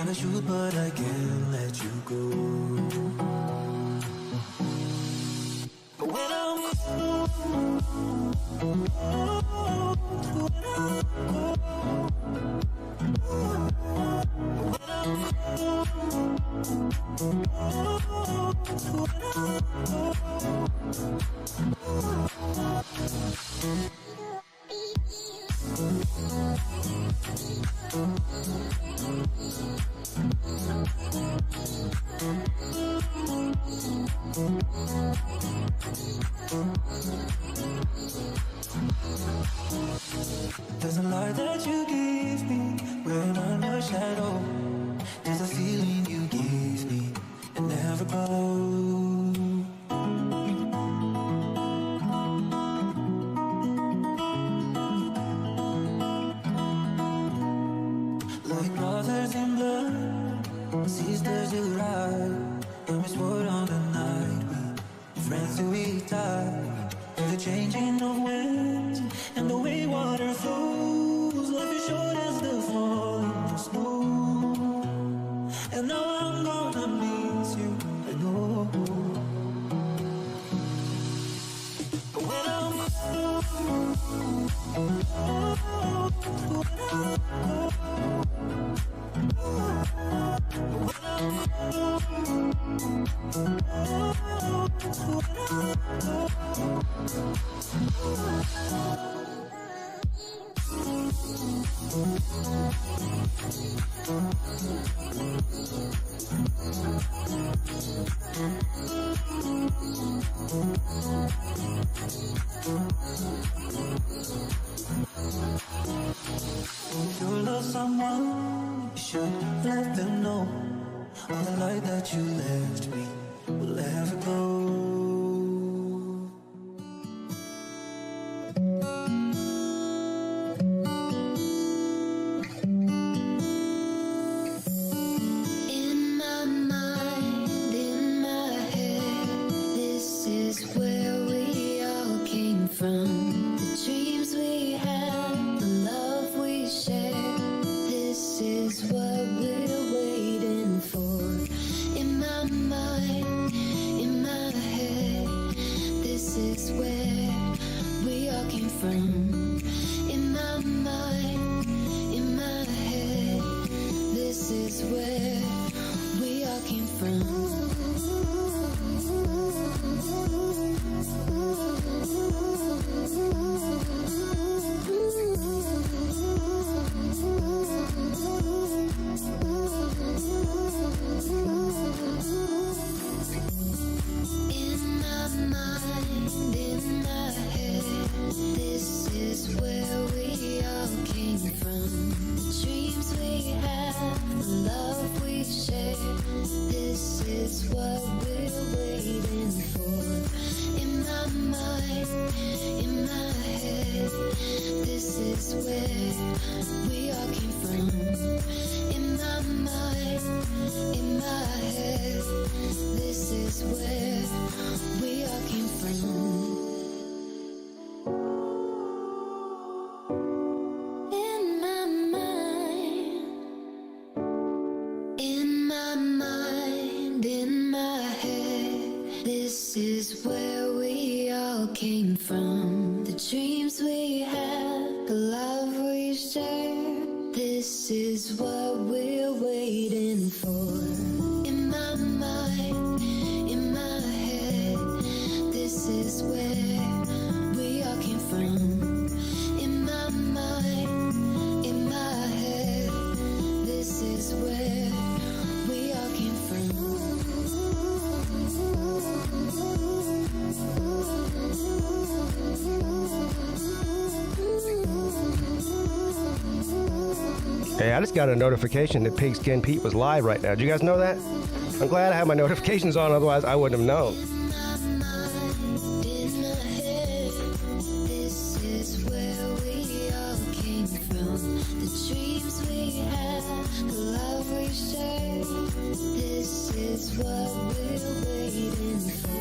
wanna shoot, but I can't let you go. But when I'm there's a light that you give me when I'm your shadow. There's a feeling you give me and never goes. Like brothers in blood, sisters you ride, and we swore on the night we friends till we die. And the changing of winds and the way water flows, life is short as the falling snow. And now I'm gonna miss you, I know. But when I'm if you love someone, you should let them know. All the light that you left me will never go. In my mind, in my head, this is where we all came from. The dreams we had, the love we shared, this is what we're waiting for. In my mind, in my head, this is where we all came from. In my mind, in my head, this is where we all came from. In my mind, in my head, this is where we all came from. The dreams we had, the love we shared, this is what we're waiting for. In my mind, in my head, this is where we all came from. In my mind, in my head, this is where we all came from. In my mind, in my mind, in my head, this is where we all came from. The dreams we had, the love we shared, this is what we're waiting for. In my mind, in my head, this is where we all came from. In my mind, in my head, this is where we all came from. Hey, I just got a notification that PigskinPeete was live right now. Did you guys know that? I'm glad I have my notifications on, otherwise I wouldn't have known. In my mind, in my head, this is where we all came from. The dreams we had, the love we shared, this is what we're waiting for.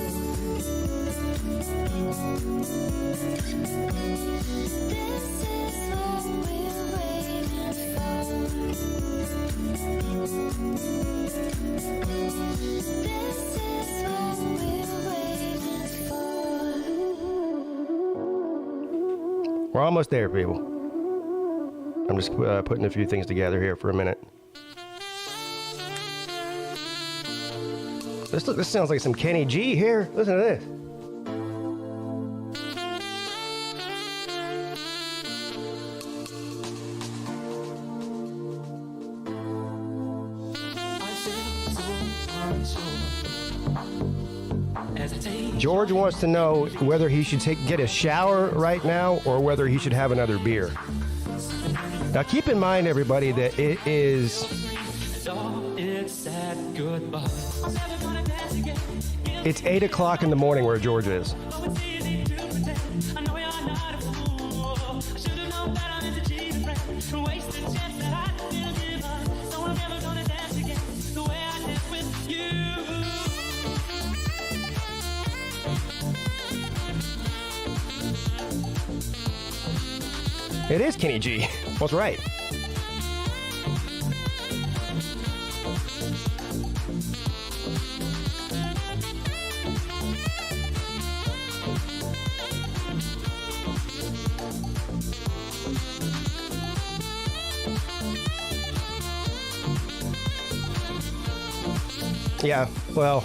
This is what we're waiting for. This is what we're waiting for. We're almost there, people. I'm just putting a few things together here for a minute. This sounds like some Kenny G here. Listen to this. George wants to know whether he should get a shower right now or whether he should have another beer. Now keep in mind, everybody, that it is... It's 8 o'clock in the morning where George is. It is Kenny G. What's right? Yeah, well,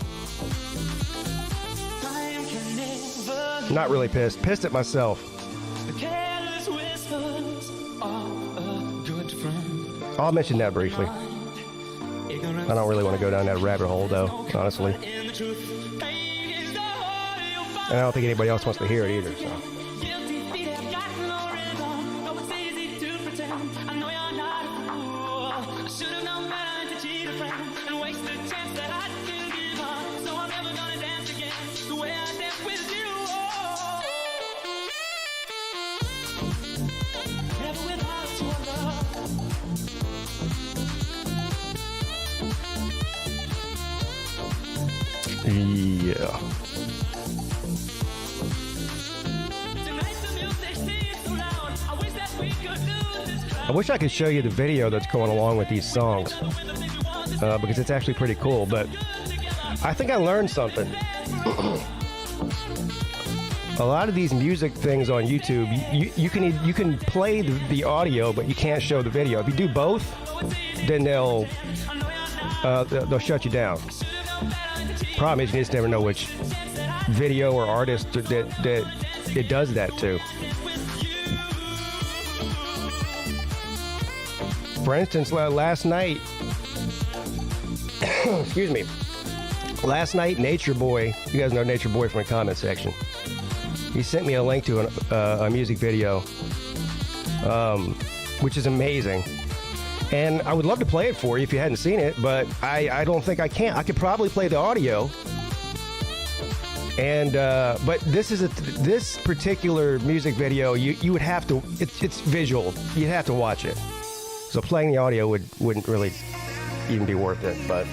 not really pissed. Pissed at myself. I'll mention that briefly. I don't really want to go down that rabbit hole, though, honestly. And I don't think anybody else wants to hear it either, so. Yeah. I wish I could show you the video that's going along with these songs because it's actually pretty cool, but I think I learned something. A lot of these music things on YouTube, you can play the audio, but you can't show the video. If you do both, then they'll shut you down. Problem is, you just never know which video or artist that it does that to. For instance, last night, excuse me, last night, Nature Boy, you guys know Nature Boy from the comment section, he sent me a link to a music video, which is amazing. And I would love to play it for you if you hadn't seen it, but I don't think I can. I could probably play the audio. And but this particular music video, you would have to. It's visual. You'd have to watch it. So playing the audio wouldn't really even be worth it. But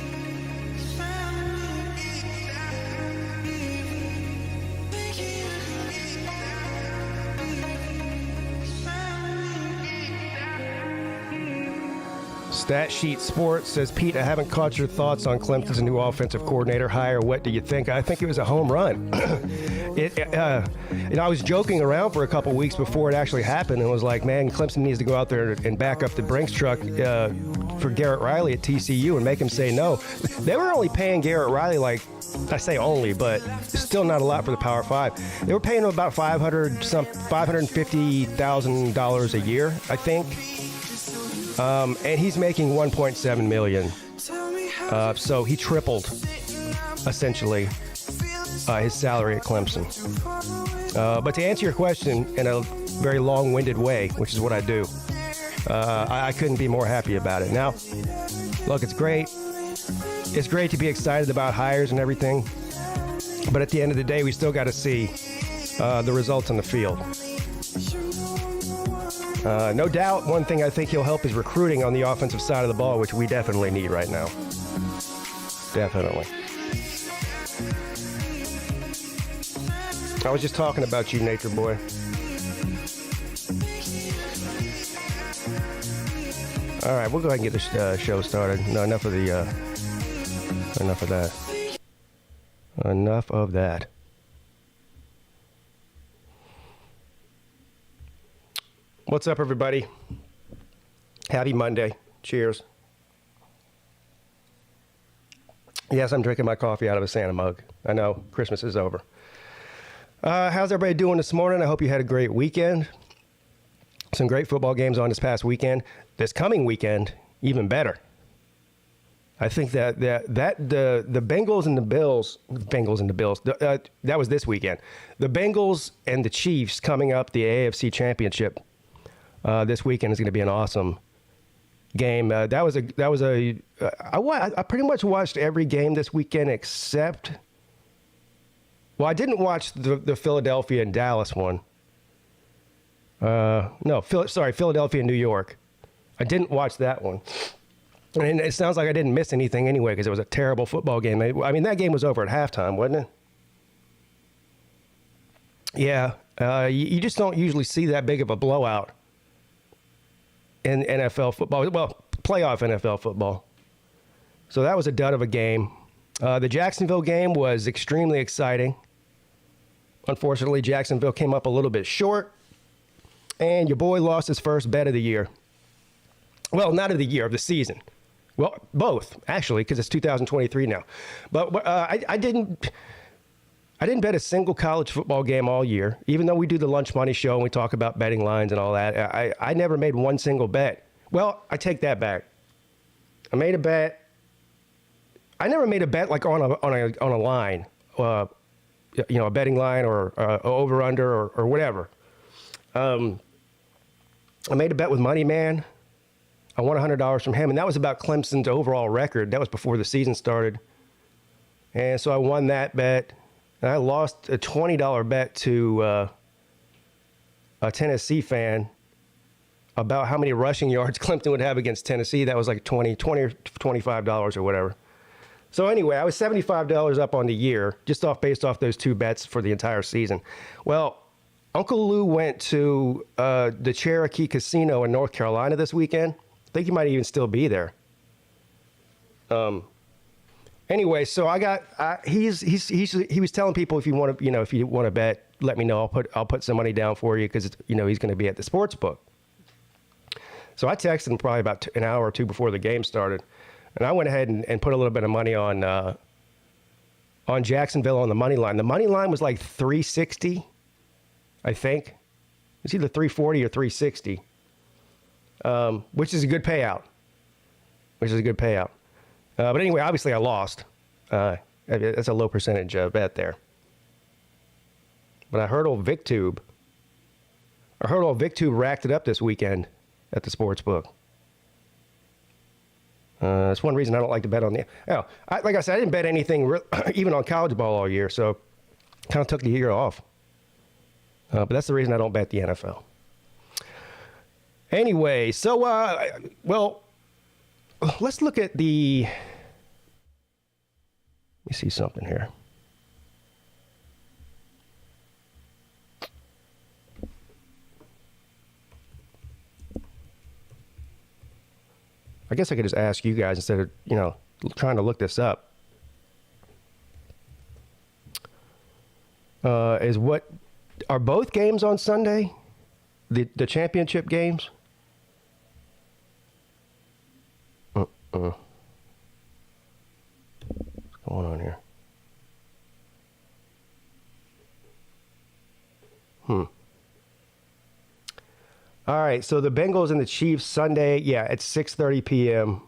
Stat Sheet Sports says, Pete, I haven't caught your thoughts on Clemson's new offensive coordinator hire. What do you think? I think it was a home run. I was joking around for a couple weeks before it actually happened and was like, man, Clemson needs to go out there and back up the Brinks truck for Garrett Riley at TCU and make him say no. They were only paying Garrett Riley, like, I say only, but still not a lot for the Power 5. They were paying him about $550,000 a year, I think. And he's making $1.7 million. So he tripled, essentially, his salary at Clemson. But to answer your question in a very long-winded way, which is what I do, I couldn't be more happy about it. Now, look, it's great. It's great to be excited about hires and everything. But at the end of the day, we still got to see the results on the field. No doubt, one thing I think he'll help is recruiting on the offensive side of the ball, which we definitely need right now. Definitely. I was just talking about you, Nature Boy. All right, we'll go ahead and get the show started. No, enough of that. Enough of that. What's up, everybody? Happy Monday. Cheers. Yes, I'm drinking my coffee out of a Santa mug. I know, Christmas is over. How's everybody doing this morning? I hope you had a great weekend. Some great football games on this past weekend. This coming weekend, even better. I think that the Bengals and the Bills, that was this weekend. The Bengals and the Chiefs coming up the AFC Championship this weekend is going to be an awesome game. I pretty much watched every game this weekend except, well, I didn't watch the Philadelphia and Dallas one. Philadelphia and New York. I didn't watch that one. And it sounds like I didn't miss anything anyway because it was a terrible football game. I mean, that game was over at halftime, wasn't it? Yeah. You just don't usually see that big of a blowout in NFL football. Well, playoff NFL football. So that was a dud of a game. The Jacksonville game was extremely exciting. Unfortunately, Jacksonville came up a little bit short. And your boy lost his first bet of the year. Well, not of the year, of the season. Well, both, actually, because it's 2023 now. But I didn't bet a single college football game all year, even though we do the Lunch Money Show and we talk about betting lines and all that. I never made one single bet. Well, I take that back. I made a bet. I never made a bet like on a line, a betting line or over under or whatever. I made a bet with Money Man. I won $100 from him, and that was about Clemson's overall record. That was before the season started. And so I won that bet. And I lost a $20 bet to a Tennessee fan about how many rushing yards Clemson would have against Tennessee. That was like $20 or $25 or whatever. So anyway, I was $75 up on the year, just based off those two bets for the entire season. Well, Uncle Lou went to the Cherokee Casino in North Carolina this weekend. I think he might even still be there. Anyway, so he was telling people if you want to bet, let me know. I'll put some money down for you because he's going to be at the sports book. So I texted him probably about an hour or two before the game started, and I went ahead and put a little bit of money on Jacksonville on the money line. The money line was like 360. I think it's either 340 or 360, which is a good payout. But anyway, obviously I lost. That's a low percentage bet there. But I heard old VicTube racked it up this weekend at the sports book. That's one reason I don't like to bet on like I said, I didn't bet anything even on college ball all year, so kind of took the year off. But that's the reason I don't bet the NFL. Anyway, so, let's look at the... Let me see something here. I guess I could just ask you guys instead of, trying to look this up. Are both games on Sunday? The championship games? What's going on here? All right, so the Bengals and the Chiefs Sunday, it's 6:30 p.m.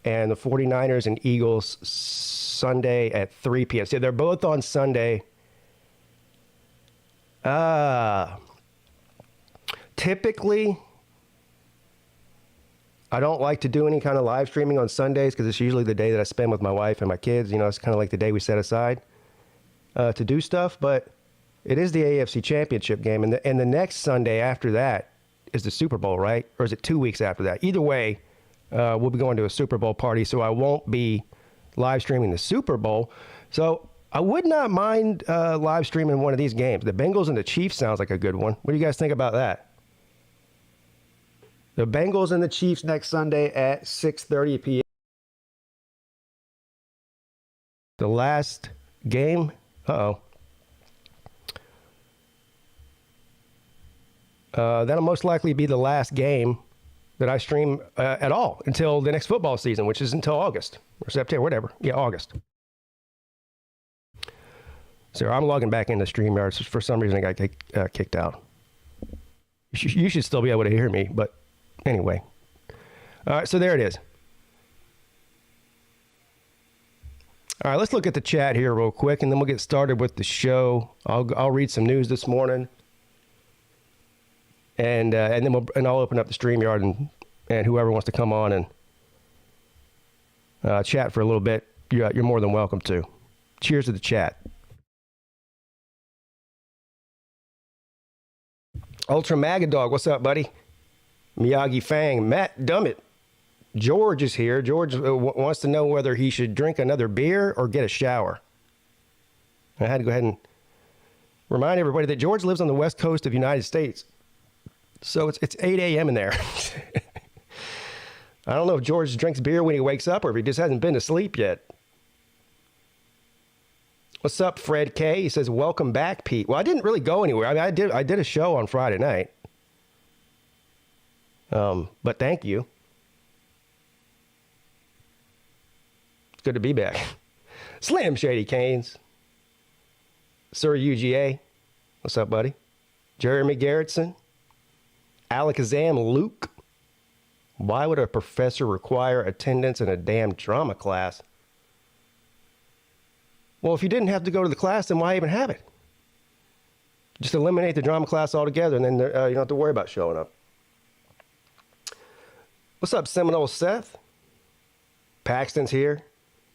And the 49ers and Eagles Sunday at 3 p.m. So they're both on Sunday. Typically, I don't like to do any kind of live streaming on Sundays because it's usually the day that I spend with my wife and my kids. It's kind of like the day we set aside to do stuff. But it is the AFC Championship game, and the next Sunday after that is the Super Bowl, right? Or is it 2 weeks after that? Either way, we'll be going to a Super Bowl party, so I won't be live streaming the Super Bowl. So I would not mind live streaming one of these games. The Bengals and the Chiefs sounds like a good one. What do you guys think about that? The Bengals and the Chiefs next Sunday at 6:30 p.m. The last game. That'll most likely be the last game that I stream at all until the next football season, which is until August or September, whatever. Yeah, August. So I'm logging back into StreamYard. For some reason, I got kicked out. You should still be able to hear me, but anyway. All right, so there it is. All right, let's look at the chat here real quick, and then we'll get started with the show. I'll read some news this morning, and then I'll open up the StreamYard, and whoever wants to come on and chat for a little bit, you're more than welcome to. Cheers to the chat. Ultra Magadog, what's up, buddy? Miyagi Fang, Matt Dummett. George is here. George wants to know whether he should drink another beer or get a shower. I had to go ahead and remind everybody that George lives on the west coast of the United States. So it's 8 a.m. in there. I don't know if George drinks beer when he wakes up or if he just hasn't been to sleep yet. What's up, Fred K? He says, welcome back, Pete. Well, I didn't really go anywhere. I mean, I did a show on Friday night. But thank you. It's good to be back. Slim Shady Canes. Sir UGA. What's up, buddy? Jeremy Garrettson. Alakazam Luke. Why would a professor require attendance in a damn drama class? Well, if you didn't have to go to the class, then why even have it? Just eliminate the drama class altogether, and then you don't have to worry about showing up. What's up, Seminole Seth? Paxton's here.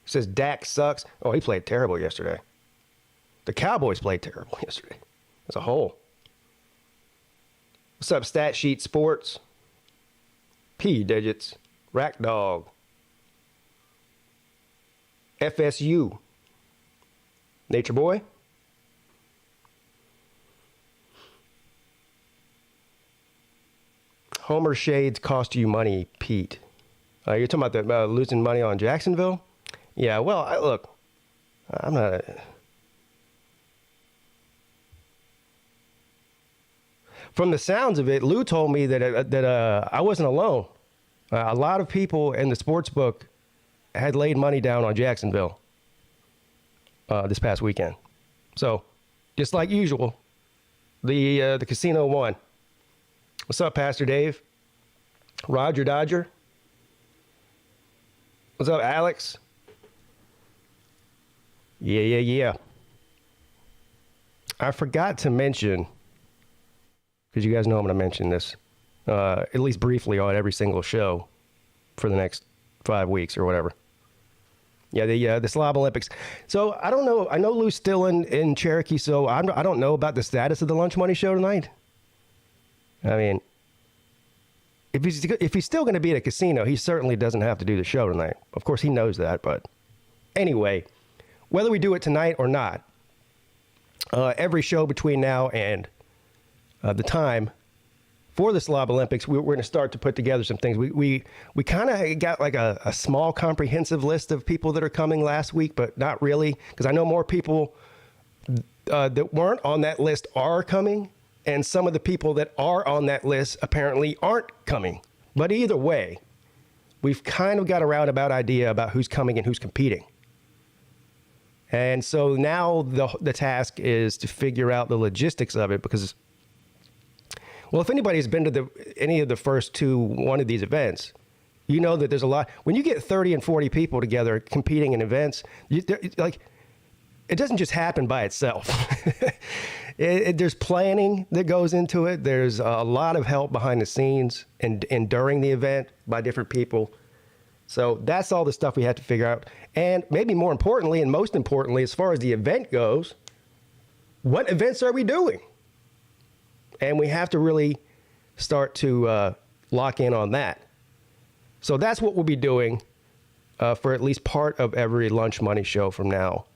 He says Dak sucks. Oh, he played terrible yesterday. The Cowboys played terrible yesterday as a whole. What's up, Stat Sheet Sports? P Digits. Rack Dog. FSU. Nature Boy. Homer Shades cost you money, Pete. You're talking about the losing money on Jacksonville? Yeah, well, look, I'm not... From the sounds of it, Lou told me that I wasn't alone. A lot of people in the sports book had laid money down on Jacksonville this past weekend. So, just like usual, the casino won. What's up, Pastor Dave? Roger Dodger. What's up, Alex? Yeah. I forgot to mention, because you guys know I'm going to mention this, at least briefly on every single show for the next 5 weeks or whatever. Yeah, the Slob Olympics. So I don't know. I know Lou's still in Cherokee, so I don't know about the status of the Lunch Money Show tonight. I mean, if he's still going to be at a casino, he certainly doesn't have to do the show tonight. Of course, he knows that. But anyway, whether we do it tonight or not, every show between now and the time for the Slob Olympics, we're going to start to put together some things. We kind of got like a small comprehensive list of people that are coming last week, but not really, because I know more people that weren't on that list are coming. And some of the people that are on that list apparently aren't coming. But either way, we've kind of got a roundabout idea about who's coming and who's competing. And so now the task is to figure out the logistics of it because, well, if anybody's been to any of the first one of these events, you know that there's a lot. When you get 30 and 40 people together competing in events, it doesn't just happen by itself. There's planning that goes into it. There's a lot of help behind the scenes and during the event by different people. So that's all the stuff we have to figure out. And maybe more importantly, and most importantly, as far as the event goes, what events are we doing? And we have to really start to lock in on that. So that's what we'll be doing for at least part of every Lunch Money Show from now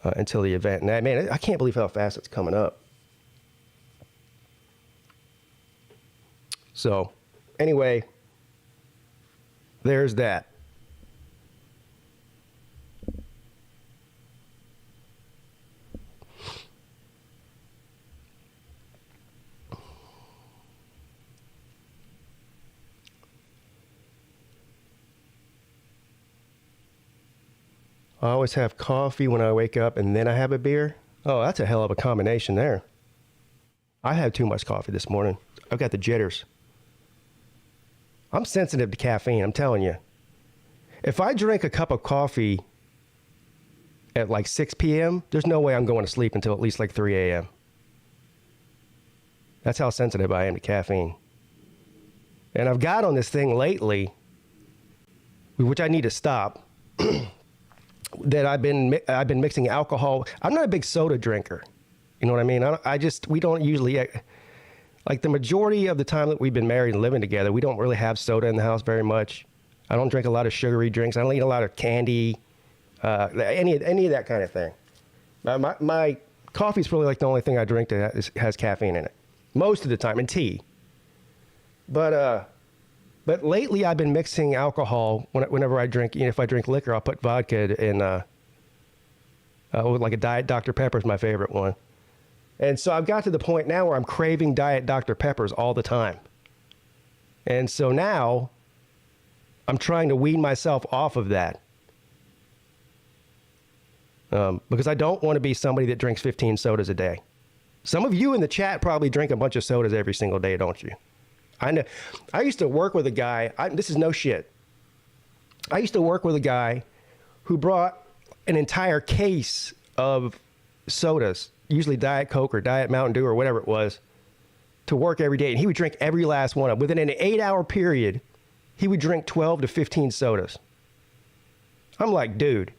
until the event. And man, I can't believe how fast it's coming up. So anyway, there's that. I always have coffee when I wake up and then I have a beer. Oh, that's a hell of a combination there. I had too much coffee this morning. I've got the jitters. I'm sensitive to caffeine, I'm telling you. If I drink a cup of coffee at like 6 p.m., there's no way I'm going to sleep until at least like 3 a.m. That's how sensitive I am to caffeine. And I've got on this thing lately, which I need to stop, that I've been mixing alcohol. I'm not a big soda drinker. You know what I mean? We don't usually, like the majority of the time that we've been married and living together, we don't really have soda in the house very much. I don't drink a lot of sugary drinks. I don't eat a lot of candy, any of that kind of thing. My coffee's probably like the only thing I drink that has caffeine in it. Most of the time, and tea. But lately I've been mixing alcohol whenever I drink. You know, if I drink liquor, I'll put vodka in, like a Diet Dr. Pepper is my favorite one. And so I've got to the point now where I'm craving Diet Dr. Peppers all the time. And so now I'm trying to wean myself off of that. Because I don't want to be somebody that drinks 15 sodas a day. Some of you in the chat probably drink a bunch of sodas every single day, don't you? I know. I used to work with a guy. This is no shit. I used to work with a guy who brought an entire case of sodas, usually Diet Coke or Diet Mountain Dew or whatever it was, to work every day. And he would drink every last one of them. Within an 8-hour period, he would drink 12 to 15 sodas. I'm like, dude,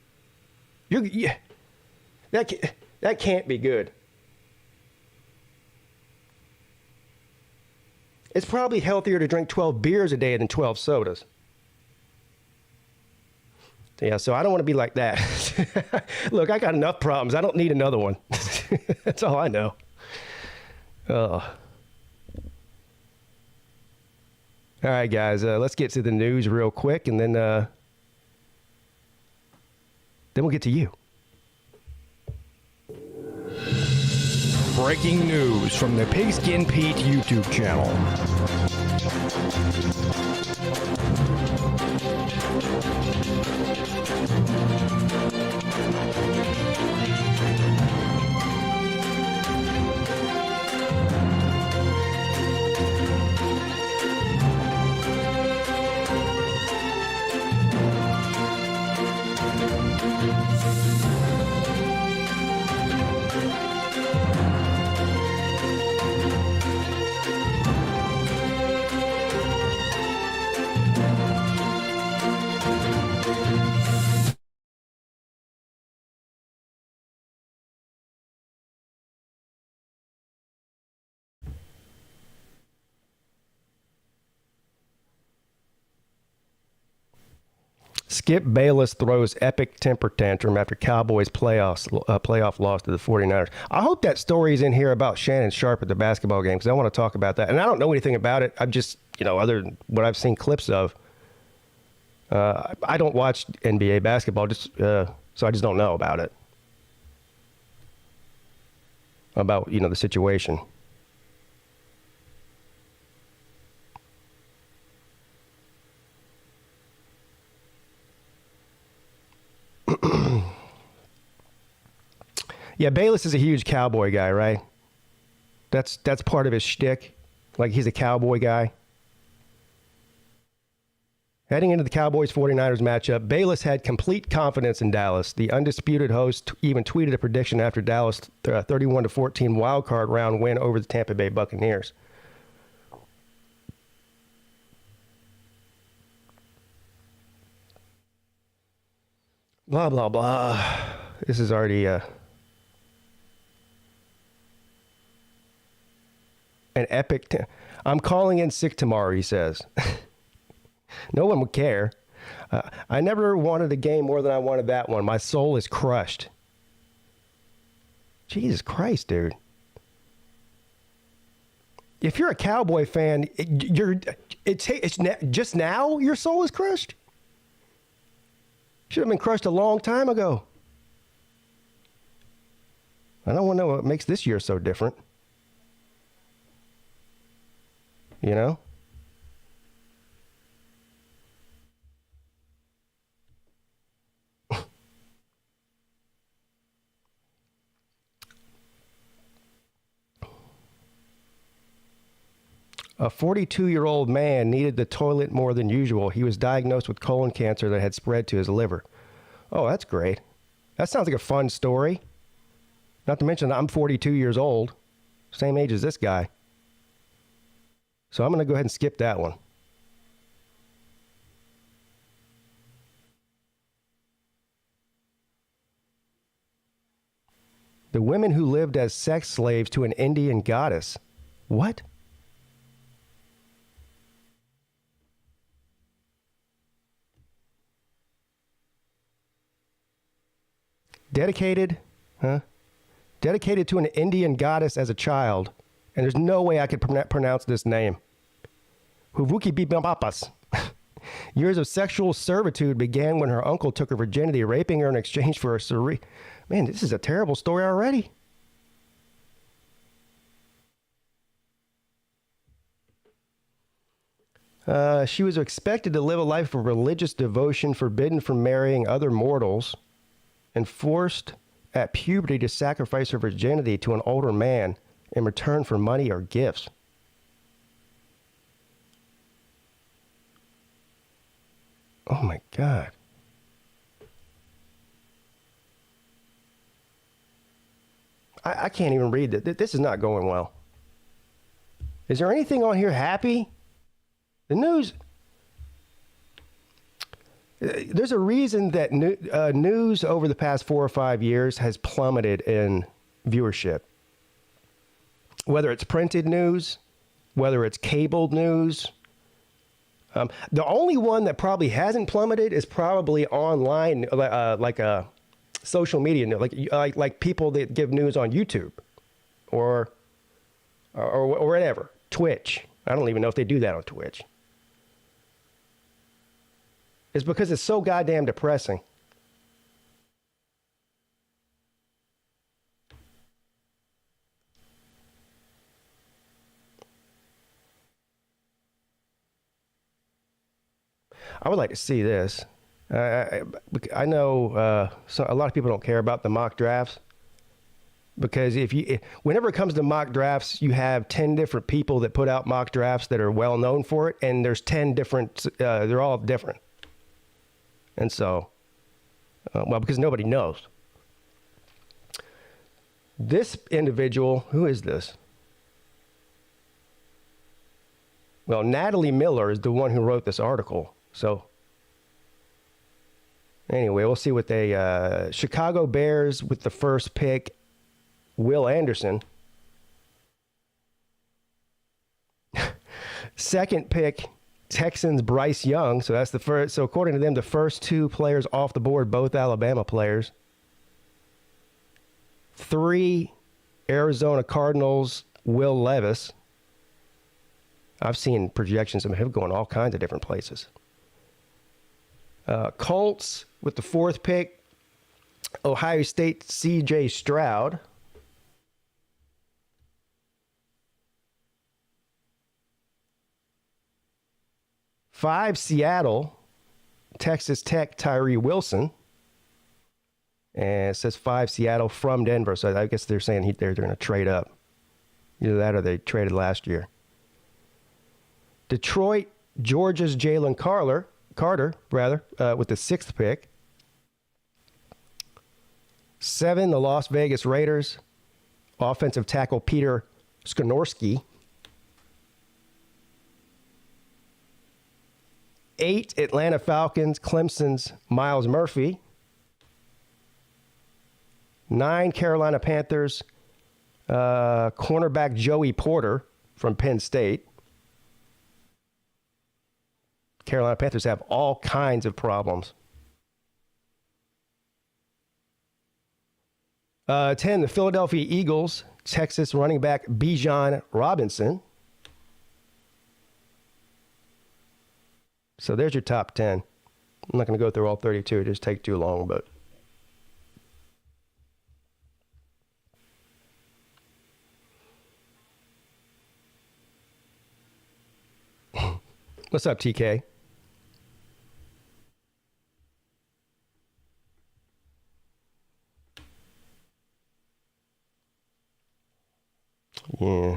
that can't be good. It's probably healthier to drink 12 beers a day than 12 sodas. Yeah, so I don't want to be like that. Look, I got enough problems. I don't need another one. That's all I know. All right, guys, let's get to the news real quick, and then we'll get to you. Breaking news from the Pigskin Pete YouTube channel. Skip Bayless throws epic temper tantrum after Cowboys playoff loss to the 49ers. I hope that story is in here about Shannon Sharpe at the basketball game, because I want to talk about that. And I don't know anything about it. I've just, other than what I've seen clips of, I don't watch NBA basketball, so I just don't know about it. About, the situation. Yeah, Bayless is a huge Cowboy guy, right? That's part of his shtick. Like, he's a Cowboy guy. Heading into the Cowboys-49ers matchup, Bayless had complete confidence in Dallas. The undisputed host even tweeted a prediction after Dallas' 31-14 wildcard round win over the Tampa Bay Buccaneers. Blah, blah, blah. This is already an epic. I'm calling in sick tomorrow, he says. No one would care. I never wanted a game more than I wanted that one. My soul is crushed. Jesus Christ, dude. If you're a Cowboy fan, just now your soul is crushed. Should have been crushed a long time ago. I don't want to know what makes this year so different. You know? A 42-year-old man needed the toilet more than usual. He was diagnosed with colon cancer that had spread to his liver. Oh, that's great. That sounds like a fun story. Not to mention that I'm 42 years old, same age as this guy. So I'm going to go ahead and skip that one. The women who lived as sex slaves to an Indian goddess. What? Dedicated to an Indian goddess as a child, and there's no way I could pronounce this name. Huvuki Bibapas. Years of sexual servitude began when her uncle took her virginity, raping her in exchange for a Man, this is a terrible story already. She was expected to live a life of religious devotion, forbidden from marrying other mortals, and forced at puberty to sacrifice her virginity to an older man in return for money or gifts. Oh my God. I can't even read that. This is not going well. Is there anything on here happy? The news... There's a reason that news over the past 4 or 5 years has plummeted in viewership. Whether it's printed news, whether it's cabled news. The only one that probably hasn't plummeted is probably online, like social media, like people that give news on YouTube or whatever, Twitch. I don't even know if they do that on Twitch. It's because it's so goddamn depressing. I would like to see this. I know a lot of people don't care about the mock drafts because whenever it comes to mock drafts, you have 10 different people that put out mock drafts that are well known for it, and there's 10 different. They're all different. And so, because nobody knows. This individual, who is this? Well, Natalie Miller is the one who wrote this article. So, anyway, we'll see what they... Chicago Bears with the first pick, Will Anderson. Second pick... Texans Bryce Young, so that's the first. So according to them, the first 2 players off the board, both Alabama players. 3 Arizona Cardinals, Will Levis. I've seen projections of him going all kinds of different places. Colts with the 4th pick, Ohio State C.J. Stroud. 5 Seattle, Texas Tech, Tyree Wilson. And it says 5 Seattle from Denver. So I guess they're saying they're going to trade up. Either that or they traded last year. Detroit, Georgia's Jalen Carter, with the 6th pick. 7, the Las Vegas Raiders, offensive tackle Peter Skonorski. 8, Atlanta Falcons, Clemson's Miles Murphy. 9, Carolina Panthers, cornerback Joey Porter from Penn State. Carolina Panthers have all kinds of problems. 10, the Philadelphia Eagles, Texas running back Bijan Robinson. So there's your top 10. I'm not going to go through all 32. It just take too long, but. What's up, TK? Yeah.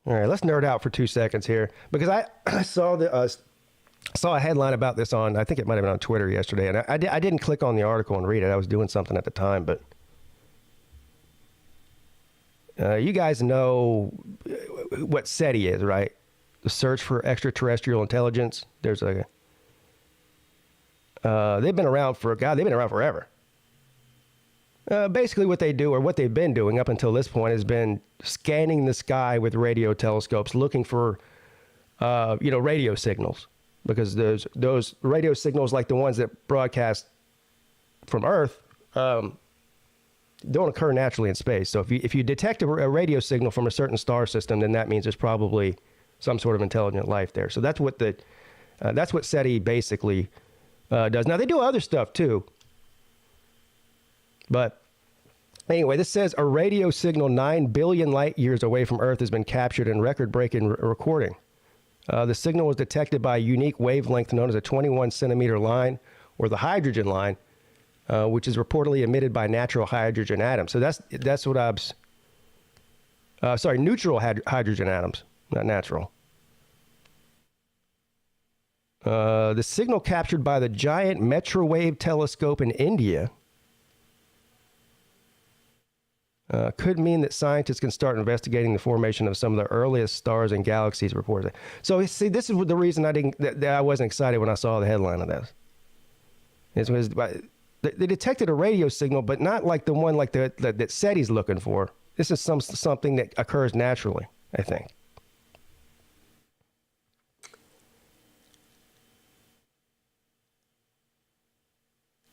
All right, let's nerd out for 2 seconds here because I saw a headline about this on, I think it might have been on Twitter yesterday, and I didn't click on the article and read it. I was doing something at the time, but you guys know what SETI is, right? The Search for Extraterrestrial Intelligence. There's a they've been around forever. Basically what they do, or what they've been doing up until this point, has been scanning the sky with radio telescopes looking for, radio signals. Because those radio signals, like the ones that broadcast from Earth, don't occur naturally in space. So if you detect a radio signal from a certain star system, then that means there's probably some sort of intelligent life there. So that's what SETI basically does. Now, they do other stuff, too. But anyway, this says a radio signal 9 billion light years away from Earth has been captured in record-breaking recording. The signal was detected by a unique wavelength known as a 21-centimeter line, or the hydrogen line, which is reportedly emitted by natural hydrogen atoms. So that's what neutral hydrogen atoms, not natural. The signal captured by the giant Metro-Wave telescope in India could mean that scientists can start investigating the formation of some of the earliest stars and galaxies reported. So, see, this is the reason that I wasn't excited when I saw the headline of this. They detected a radio signal, but not like the one that SETI's looking for. This is something that occurs naturally, I think.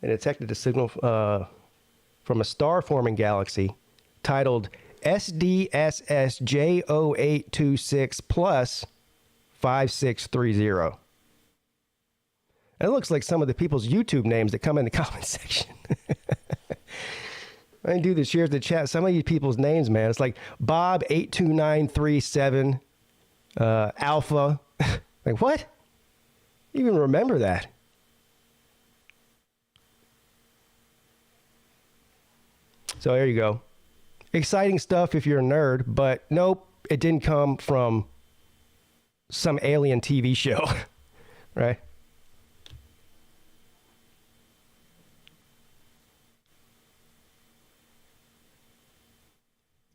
They detected a signal from a star-forming galaxy titled SDSSJ0826 plus 5630. And it looks like some of the people's YouTube names that come in the comment section. I can do the shares the chat. Some of these people's names, man. It's like Bob82937, Alpha. Like, what? You even remember that? So there you go. Exciting stuff if you're a nerd, but nope, it didn't come from some alien TV show, right?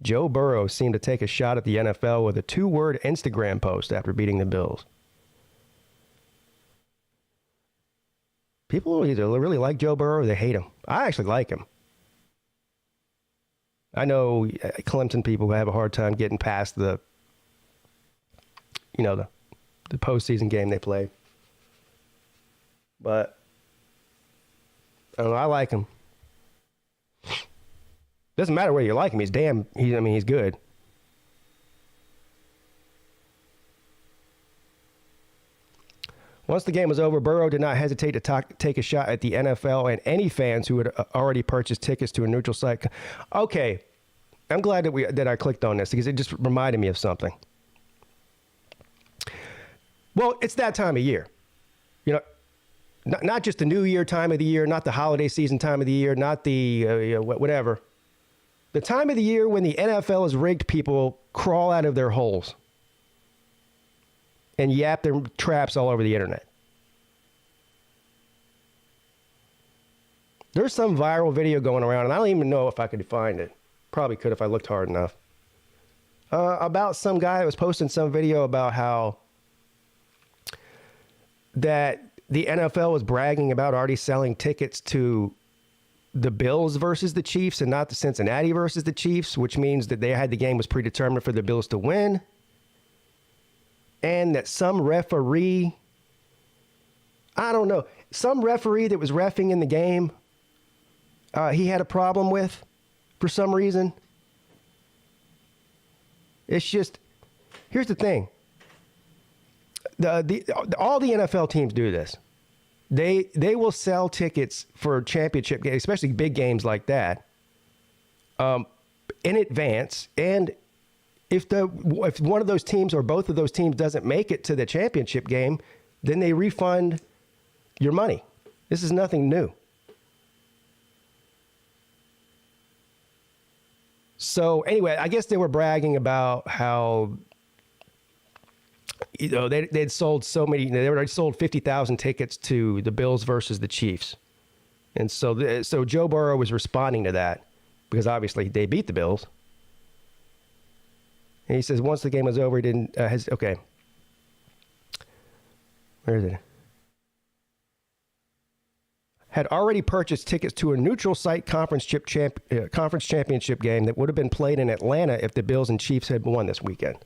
Joe Burrow seemed to take a shot at the NFL with a 2-word Instagram post after beating the Bills. People either really like Joe Burrow or they hate him. I actually like him. I know Clemson people who have a hard time getting past the postseason game they play. But I don't know, I like him. Doesn't matter whether you like him. He's good. Once the game was over, Burrow did not hesitate to take a shot at the NFL and any fans who had already purchased tickets to a neutral site. Okay, I'm glad that I clicked on this because it just reminded me of something. Well, it's that time of year. Not just the New Year time of the year, not the holiday season time of the year, not the whatever. The time of the year when the NFL is rigged people crawl out of their holes and yap their traps all over the internet. There's some viral video going around, and I don't even know if I could find it. Probably could if I looked hard enough. About some guy that was posting some video about how that the NFL was bragging about already selling tickets to the Bills versus the Chiefs and not the Cincinnati versus the Chiefs, which means that the game was predetermined for the Bills to win. And that some referee, I don't know, some referee that was reffing in the game, he had a problem with for some reason. It's just, Here's the thing. All the NFL teams do this. They will sell tickets for championship games, especially big games like that, in advance. And if one of those teams or both of those teams doesn't make it to the championship game, then they refund your money. This is nothing new. So anyway, I guess they were bragging about how, they'd sold so many. They already sold 50,000 tickets to the Bills versus the Chiefs, and so Joe Burrow was responding to that because obviously they beat the Bills. And he says once the game was over, he didn't. Okay, where is it? Had already purchased tickets to a neutral site conference championship game that would have been played in Atlanta if the Bills and Chiefs had won this weekend.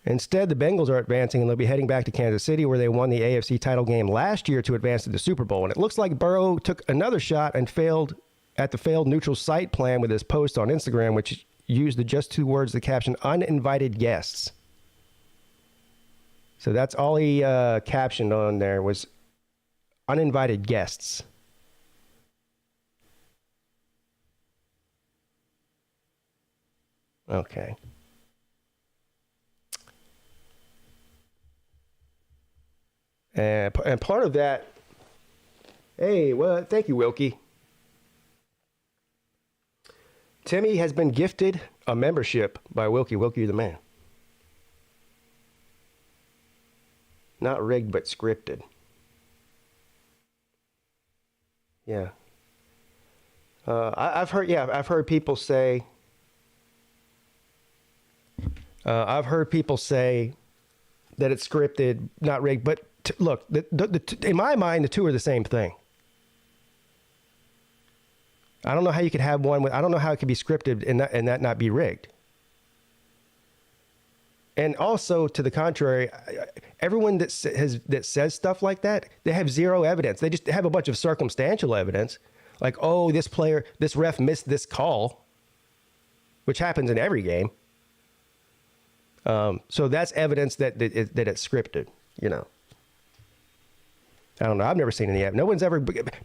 Instead, the Bengals are advancing, and they'll be heading back to Kansas City, where they won the AFC title game last year to advance to the Super Bowl. And it looks like Burrow took another shot and failed at the failed neutral site plan with his post on Instagram, which used the just two words, the caption, uninvited guests. So that's all he captioned on there was uninvited guests. Okay. And part of that, hey, well, thank you, Wilkie. Timmy has been gifted a membership by Wilkie. Wilkie, the man. Not rigged, but scripted. Yeah. I've heard people say. I've heard people say that it's scripted, not rigged, but. Look, in my mind, the two are the same thing. I don't know how you could have one. I don't know how it could be scripted and that not be rigged. And also, to the contrary, everyone that says stuff like that, they have zero evidence. They just have a bunch of circumstantial evidence, like, oh, this ref missed this call, which happens in every game. So that's evidence that it's scripted, I don't know. I've never seen any evidence.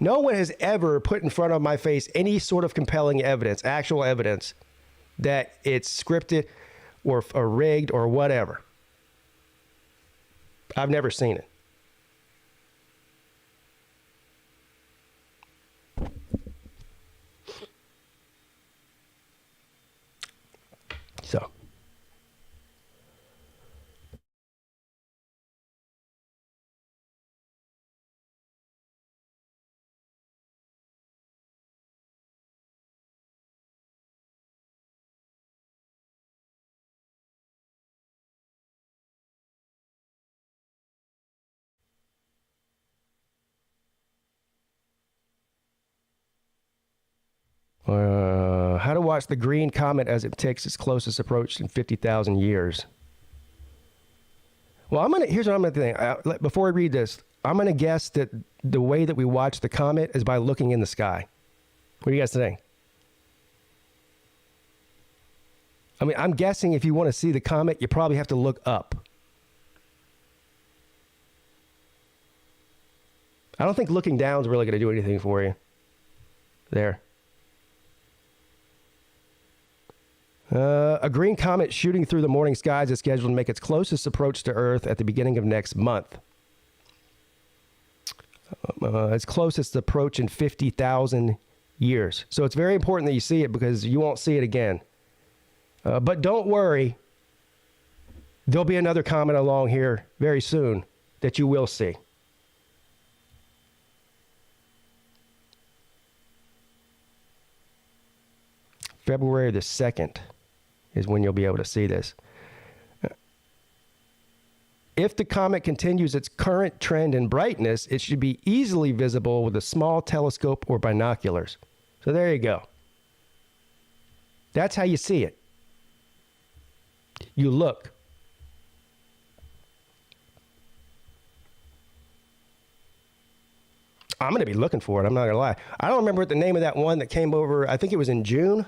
No one has ever put in front of my face any sort of compelling evidence, actual evidence that it's scripted or rigged or whatever. I've never seen it. So. How to watch the green comet as it takes its closest approach in 50,000 years. Well, here's what I'm going to think. Before I read this, I'm going to guess that the way that we watch the comet is by looking in the sky. What do you guys think? I'm guessing if you want to see the comet, you probably have to look up. I don't think looking down is really going to do anything for you. There. A green comet shooting through the morning skies is scheduled to make its closest approach to Earth at the beginning of next month. Its closest approach in 50,000 years. So it's very important that you see it because you won't see it again. But don't worry. There'll be another comet along here very soon that you will see. February the 2nd is when you'll be able to see this. If the comet continues its current trend in brightness, it should be easily visible with a small telescope or binoculars. So there you go. That's how you see it. You look. I'm going to be looking for it. I'm not going to lie. I don't remember what the name of that one that came over. I think it was in June.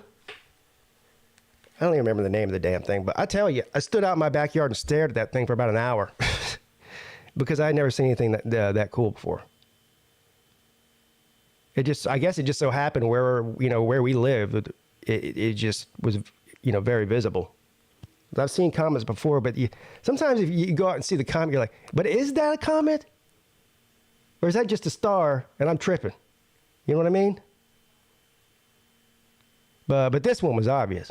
I don't even remember the name of the damn thing, but I tell you, I stood out in my backyard and stared at that thing for about an hour because I had never seen anything that cool before. I guess it just so happened where we live, it just was, very visible. I've seen comets before, but sometimes if you go out and see the comet, you're like, but is that a comet? Or is that just a star and I'm tripping? You know what I mean? But this one was obvious.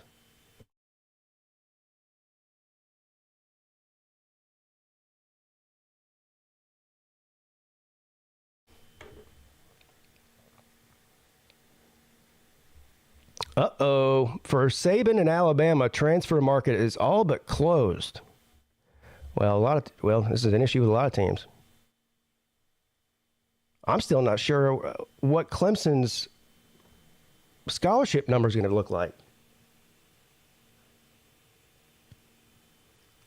Uh-oh. For Saban and Alabama, transfer market is all but closed. Well, this is an issue with a lot of teams. I'm still not sure what Clemson's scholarship number is going to look like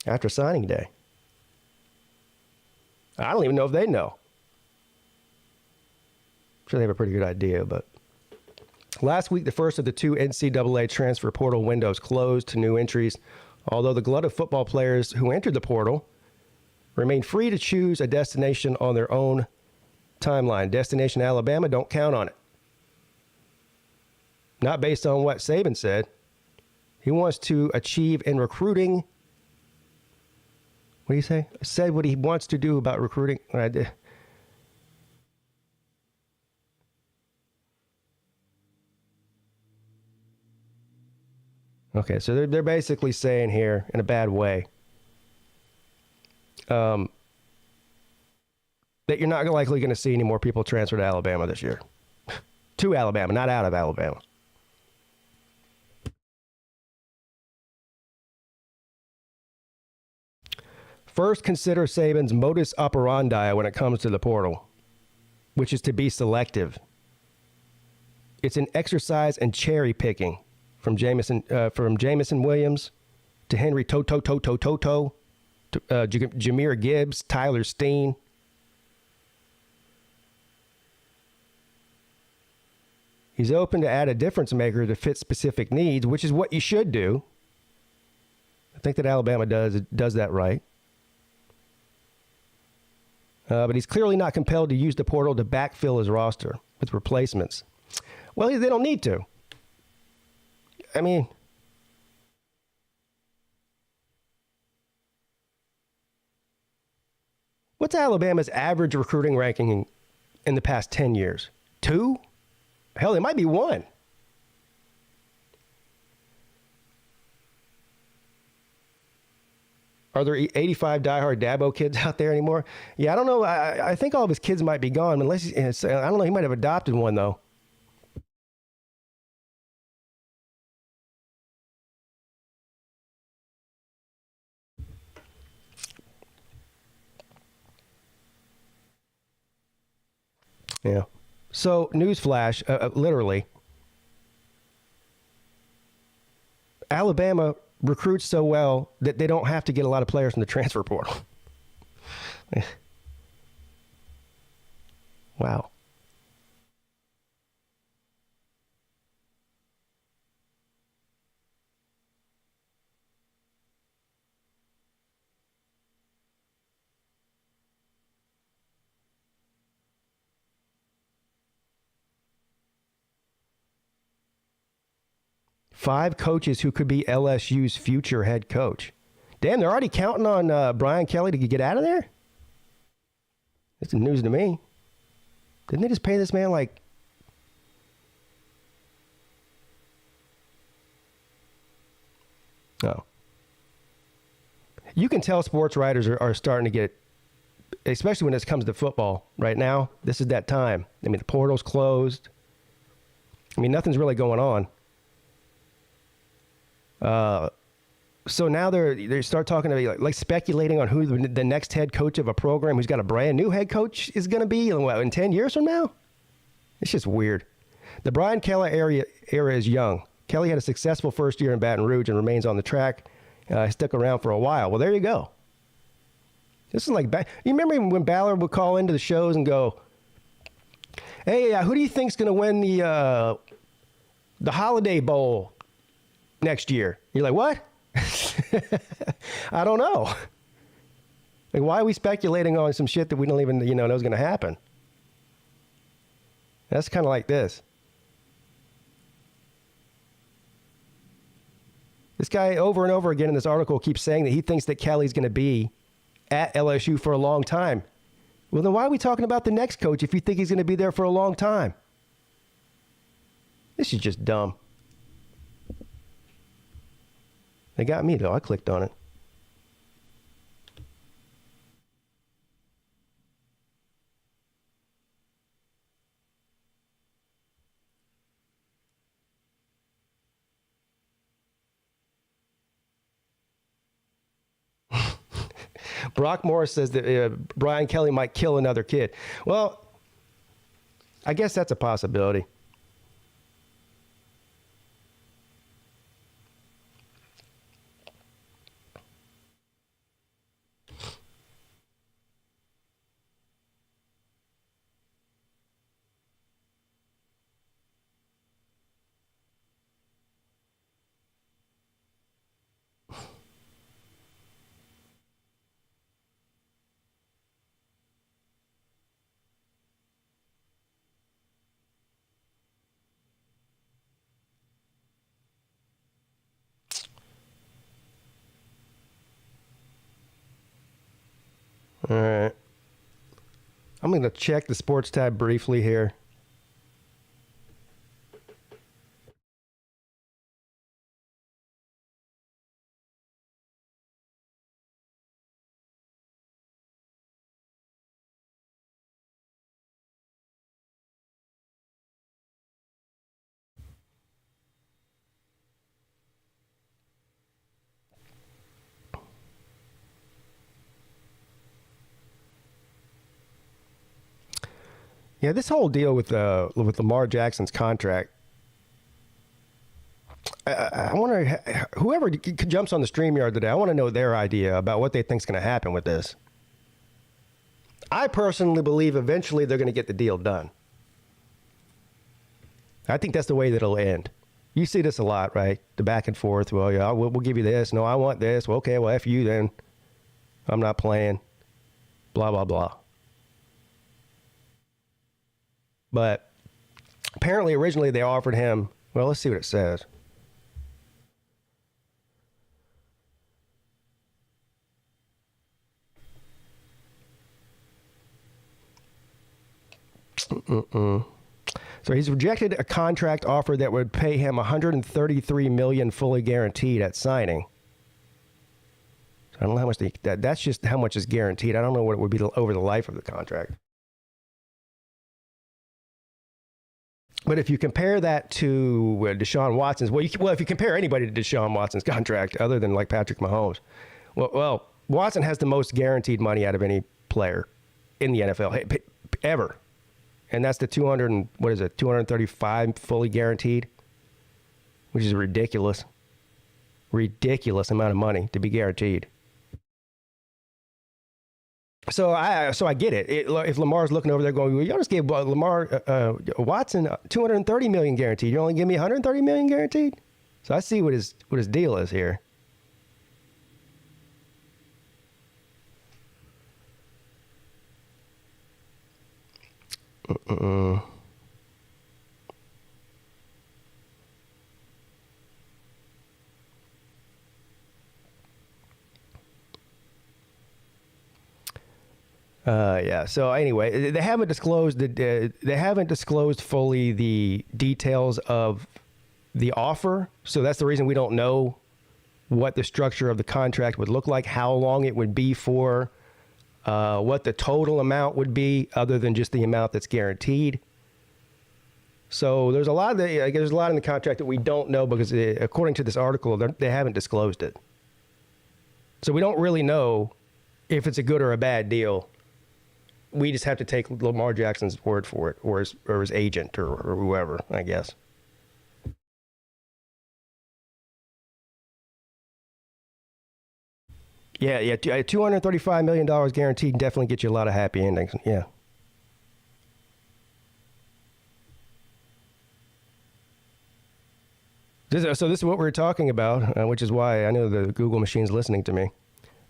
after signing day. I don't even know if they know. I'm sure they have a pretty good idea, but last week, the first of the two NCAA transfer portal windows closed to new entries, although the glut of football players who entered the portal remain free to choose a destination on their own timeline. Destination Alabama, don't count on it. Not based on what Saban said. He wants to achieve in recruiting. What do you say? Said what he wants to do about recruiting. Okay, so they're basically saying here, in a bad way, that you're not likely going to see any more people transfer to Alabama this year. To Alabama, not out of Alabama. First, consider Saban's modus operandi when it comes to the portal, which is to be selective. It's an exercise in cherry picking. From Jamison Williams to Henry Toto, to Jahmyr Gibbs, Tyler Steen. He's open to add a difference maker to fit specific needs, which is what you should do. I think that Alabama does that right. But he's clearly not compelled to use the portal to backfill his roster with replacements. Well, they don't need to. I mean, what's Alabama's average recruiting ranking in the past 10 years? 2? Hell, it might be 1. Are there 85 diehard Dabo kids out there anymore? Yeah, I don't know. I think all of his kids might be gone, unless I don't know. He might have adopted one, though. Yeah. So, newsflash, literally, Alabama recruits so well that they don't have to get a lot of players from the transfer portal. Wow. Five coaches who could be LSU's future head coach. Damn, they're already counting on Brian Kelly to get out of there? That's news to me. Didn't they just pay this man like... Oh. You can tell sports writers are starting to get, especially when it comes to football right now, this is that time. I mean, the portal's closed. I mean, nothing's really going on. So now they start talking to me like speculating on who the next head coach of a program who's got a brand new head coach is going to be in 10 years from now. It's just weird. The Brian Kelly era is young. Kelly had a successful first year in Baton Rouge and remains on the track. Stuck around for a while. Well, there you go. This is like you remember when Ballard would call into the shows and go, "Hey, who do you think's going to win the Holiday Bowl? next year. You're like, what? I don't know. Like, why are we speculating on some shit that we don't even, know is going to happen? That's kind of like this. This guy over and over again in this article keeps saying that he thinks that Kelly's going to be at LSU for a long time. Well, then why are we talking about the next coach if you think he's going to be there for a long time? This is just dumb. They got me, though. I clicked on it. Brock Morris says that Brian Kelly might kill another kid. Well, I guess that's a possibility. All right. I'm going to check the sports tab briefly here. Yeah, this whole deal with Lamar Jackson's contract, I wonder, whoever jumps on the StreamYard today, I want to know their idea about what they think is going to happen with this. I personally believe eventually they're going to get the deal done. I think that's the way that it'll end. You see this a lot, right? The back and forth. Well, yeah, we'll give you this. No, I want this. Well, okay, well, F you then. I'm not playing. Blah, blah, blah. But apparently, originally, they offered him, well, let's see what it says. So he's rejected a contract offer that would pay him $133 million fully guaranteed at signing. So I don't know how much that's just how much is guaranteed. I don't know what it would be over the life of the contract. But if you compare that to Deshaun Watson's, if you compare anybody to Deshaun Watson's contract, other than like Patrick Mahomes, well, Watson has the most guaranteed money out of any player in the NFL ever, and that's the 235 fully guaranteed, which is ridiculous amount of money to be guaranteed. So I get it. If Lamar's looking over there going, well, y'all just gave Lamar Watson $230 million guaranteed. You only give me $130 million guaranteed. So I see what his deal is here. Yeah. So anyway, they haven't disclosed fully the details of the offer. So that's the reason we don't know what the structure of the contract would look like, how long it would be for, what the total amount would be, other than just the amount that's guaranteed. So there's a lot in the contract that we don't know because, according to this article, they haven't disclosed it. So we don't really know if it's a good or a bad deal. We just have to take Lamar Jackson's word for it, or his agent, or whoever, I guess. Yeah, $235 million guaranteed definitely gets you a lot of happy endings. Yeah. So this is what we were talking about, which is why I know the Google machine's listening to me.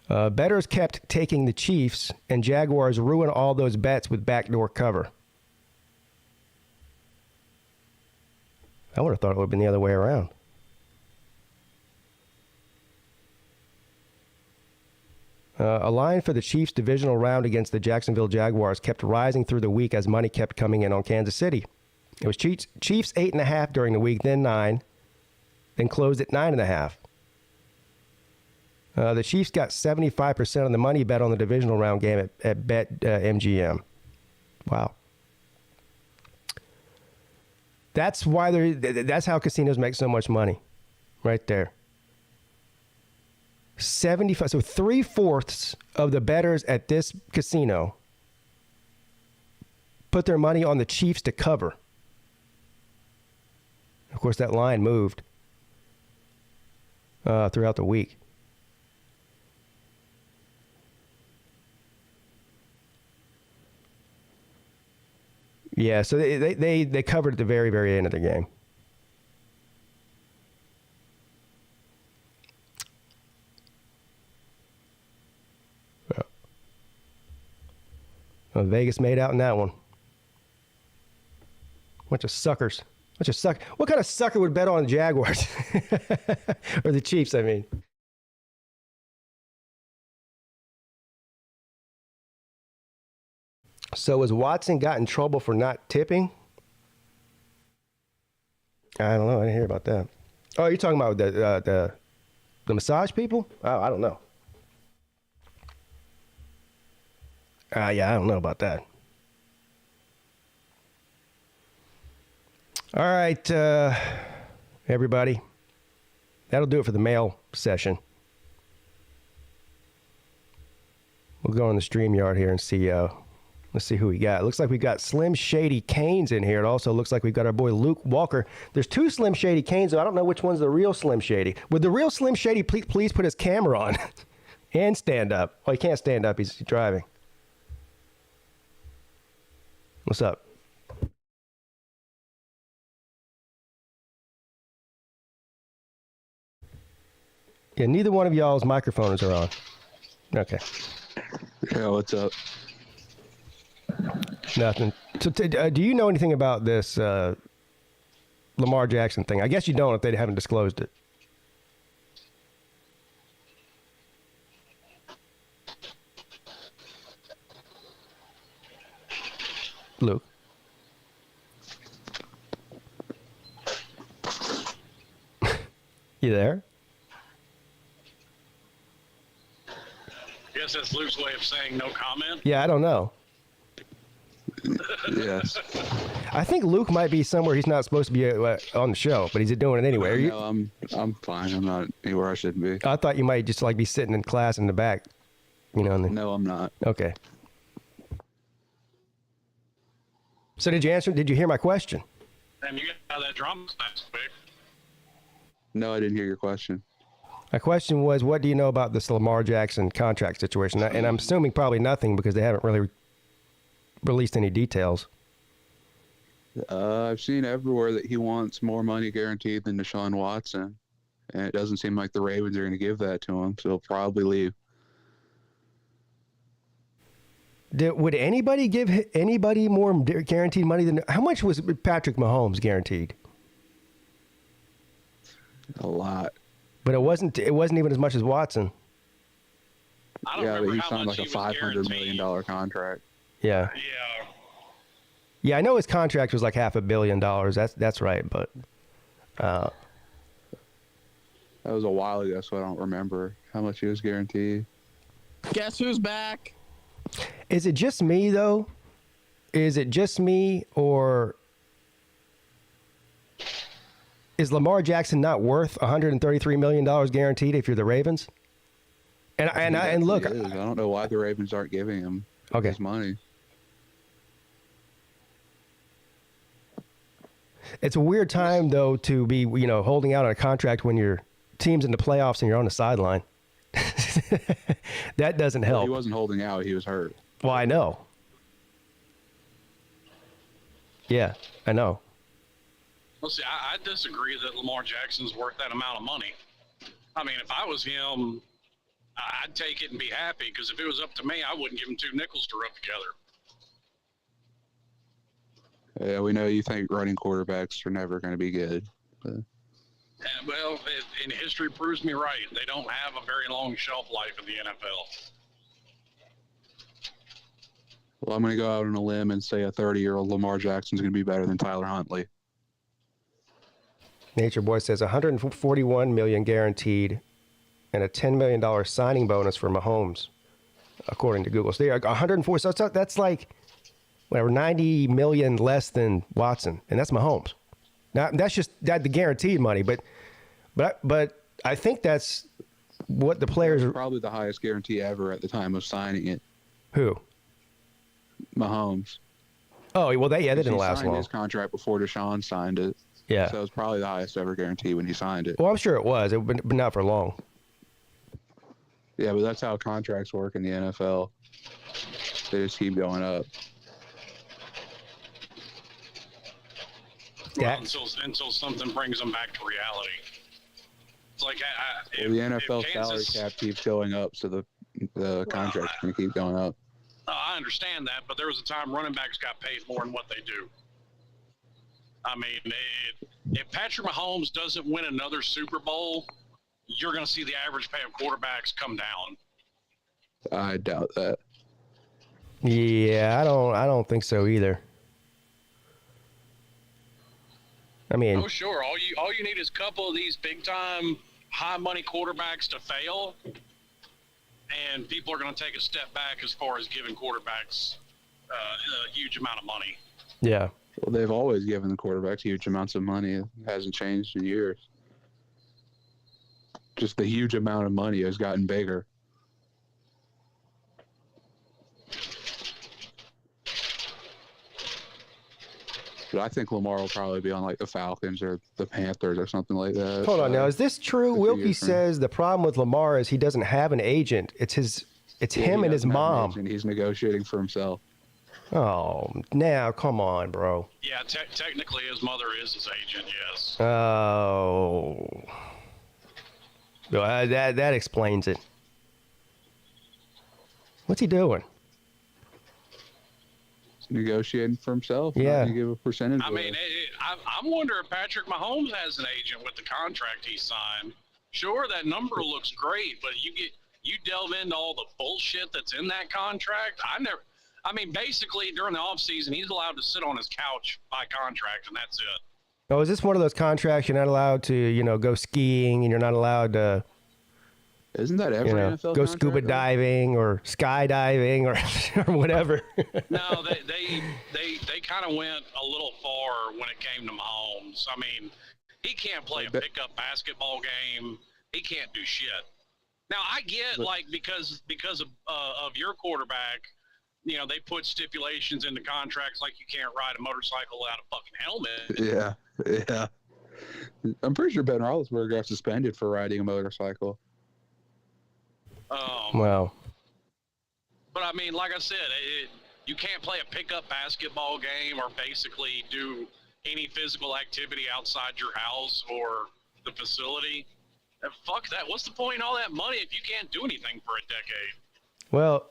Bettors kept taking the Chiefs, and Jaguars ruined all those bets with backdoor cover. I would have thought it would have been the other way around. A line for the Chiefs' divisional round against the Jacksonville Jaguars kept rising through the week as money kept coming in on Kansas City. It was Chiefs 8.5 during the week, then 9, then closed at 9.5. The Chiefs got 75% of the money bet on the divisional round game at BetMGM. Wow. That's why that's how casinos make so much money, right there. 75. So 3/4 of the bettors at this casino put their money on the Chiefs to cover. Of course, that line moved throughout the week. Yeah, so they covered at the very, very end of the game. Well, Vegas made out in that one. Bunch of suckers. What kind of sucker would bet on the Jaguars? Or the Chiefs, I mean. So has Watson got in trouble for not tipping? I don't know. I didn't hear about that. Oh, you're talking about the massage people? Oh, I don't know. Yeah, I don't know about that. All right, everybody. That'll do it for the mail session. We'll go on the StreamYard here and see. Let's see who we got. It looks like we got Slim Shady Canes in here. It also looks like we've got our boy Luke Walker. There's two Slim Shady Canes, though. I don't know which one's the real Slim Shady. Would the real Slim Shady please put his camera on and stand up? Oh, he can't stand up. He's driving. What's up? Yeah, neither one of y'all's microphones are on. Okay. Yeah, what's up? Nothing. So, do you know anything about this Lamar Jackson thing? I guess you don't if they haven't disclosed it. Luke. You there? I guess that's Luke's way of saying no comment. Yeah, I don't know. Yes. I think Luke might be somewhere he's not supposed to be on the show, but he's doing it anyway. Are you? No, I'm fine. I'm not anywhere I should be. I thought you might just be sitting in class in the back, No, I'm not. Okay. So did you answer? Did you hear my question? And you got out of that drama class quick. No, I didn't hear your question. My question was, what do you know about this Lamar Jackson contract situation? And I'm assuming probably nothing because they haven't really released any details. I've seen everywhere that he wants more money guaranteed than Deshaun Watson, and it doesn't seem like the Ravens are going to give that to him, so he'll probably leave. Would anybody give anybody more guaranteed money than how much was Patrick Mahomes guaranteed? A lot. But it wasn't even as much as Watson. I don't Yeah, but remember he how signed much like a he was $500 million guaranteed. contract. Yeah. Yeah. Yeah, I know his contract was like $500 million. That's right, but That was a while ago, so I don't remember how much he was guaranteed. Guess who's back? is it just me though? Is it just me, or is Lamar Jackson not worth $133 million guaranteed if you're the Ravens? And look, I don't know why the Ravens aren't giving him his money. It's a weird time though to be holding out on a contract when your team's in the playoffs and you're on the sideline. That doesn't help. Well, he wasn't holding out; he was hurt. Well, I know. Yeah, I know. Well, see, I disagree that Lamar Jackson's worth that amount of money. I mean, if I was him, I'd take it and be happy, because if it was up to me, I wouldn't give him 2 nickels to rub together. Yeah, we know you think running quarterbacks are never going to be good. But... Well, and history proves me right. They don't have a very long shelf life in the NFL. Well, I'm going to go out on a limb and say a 30-year-old Lamar Jackson's going to be better than Tyler Huntley. Nature Boy says 141 million guaranteed and a $10 million signing bonus for Mahomes, according to Google. So they are 104. So that's like whatever, 90 million less than Watson, and that's Mahomes. Now that's just the guaranteed money, but I think that's what the players are. Probably the highest guarantee ever at the time of signing it. Who? Mahomes. Oh well, they didn't last long. He signed his contract before Deshaun signed it. Yeah. So it was probably the highest ever guarantee when he signed it. Well, I'm sure it was, but not for long. Yeah, but that's how contracts work in the NFL. They just keep going up. Well, until something brings them back to reality. It's like the NFL salary cap keeps going up, so the contract's going to keep going up. I understand that, but there was a time running backs got paid more than what they do. I mean, if Patrick Mahomes doesn't win another Super Bowl, you're going to see the average pay of quarterbacks come down. I doubt that. Yeah, I don't think so either. I mean, oh sure, all you need is a couple of these big time high money quarterbacks to fail, and people are going to take a step back as far as giving quarterbacks a huge amount of money. Yeah. Well, they've always given the quarterbacks huge amounts of money. It hasn't changed in years. Just the huge amount of money has gotten bigger. But I think Lamar will probably be on like the Falcons or the Panthers or something like that. Hold on now, is this true? Wilkie says the problem with Lamar is he doesn't have an agent. It's him and his mom. And he's negotiating for himself. Oh, now come on, bro. Yeah, technically his mother is his agent. Yes. Oh, that explains it. What's he doing? Negotiating for himself. Yeah. To give a percentage. I mean, I'm wondering if Patrick Mahomes has an agent with the contract he signed. Sure, that number looks great, but you delve into all the bullshit that's in that contract. I mean, basically during the offseason, he's allowed to sit on his couch by contract, and that's it. Oh, is this one of those contracts you're not allowed to, go skiing, and you're not allowed to? Isn't that every NFL go scuba diving or skydiving or whatever? No, they kind of went a little far when it came to Mahomes. I mean, he can't play a pickup basketball game. He can't do shit. Now I get because of your quarterback, they put stipulations into contracts like you can't ride a motorcycle without a fucking helmet. Yeah. I'm pretty sure Ben Roethlisberger got suspended for riding a motorcycle. Wow. But I mean, like I said, you can't play a pickup basketball game or basically do any physical activity outside your house or the facility. And fuck that. What's the point in all that money if you can't do anything for a decade? Well,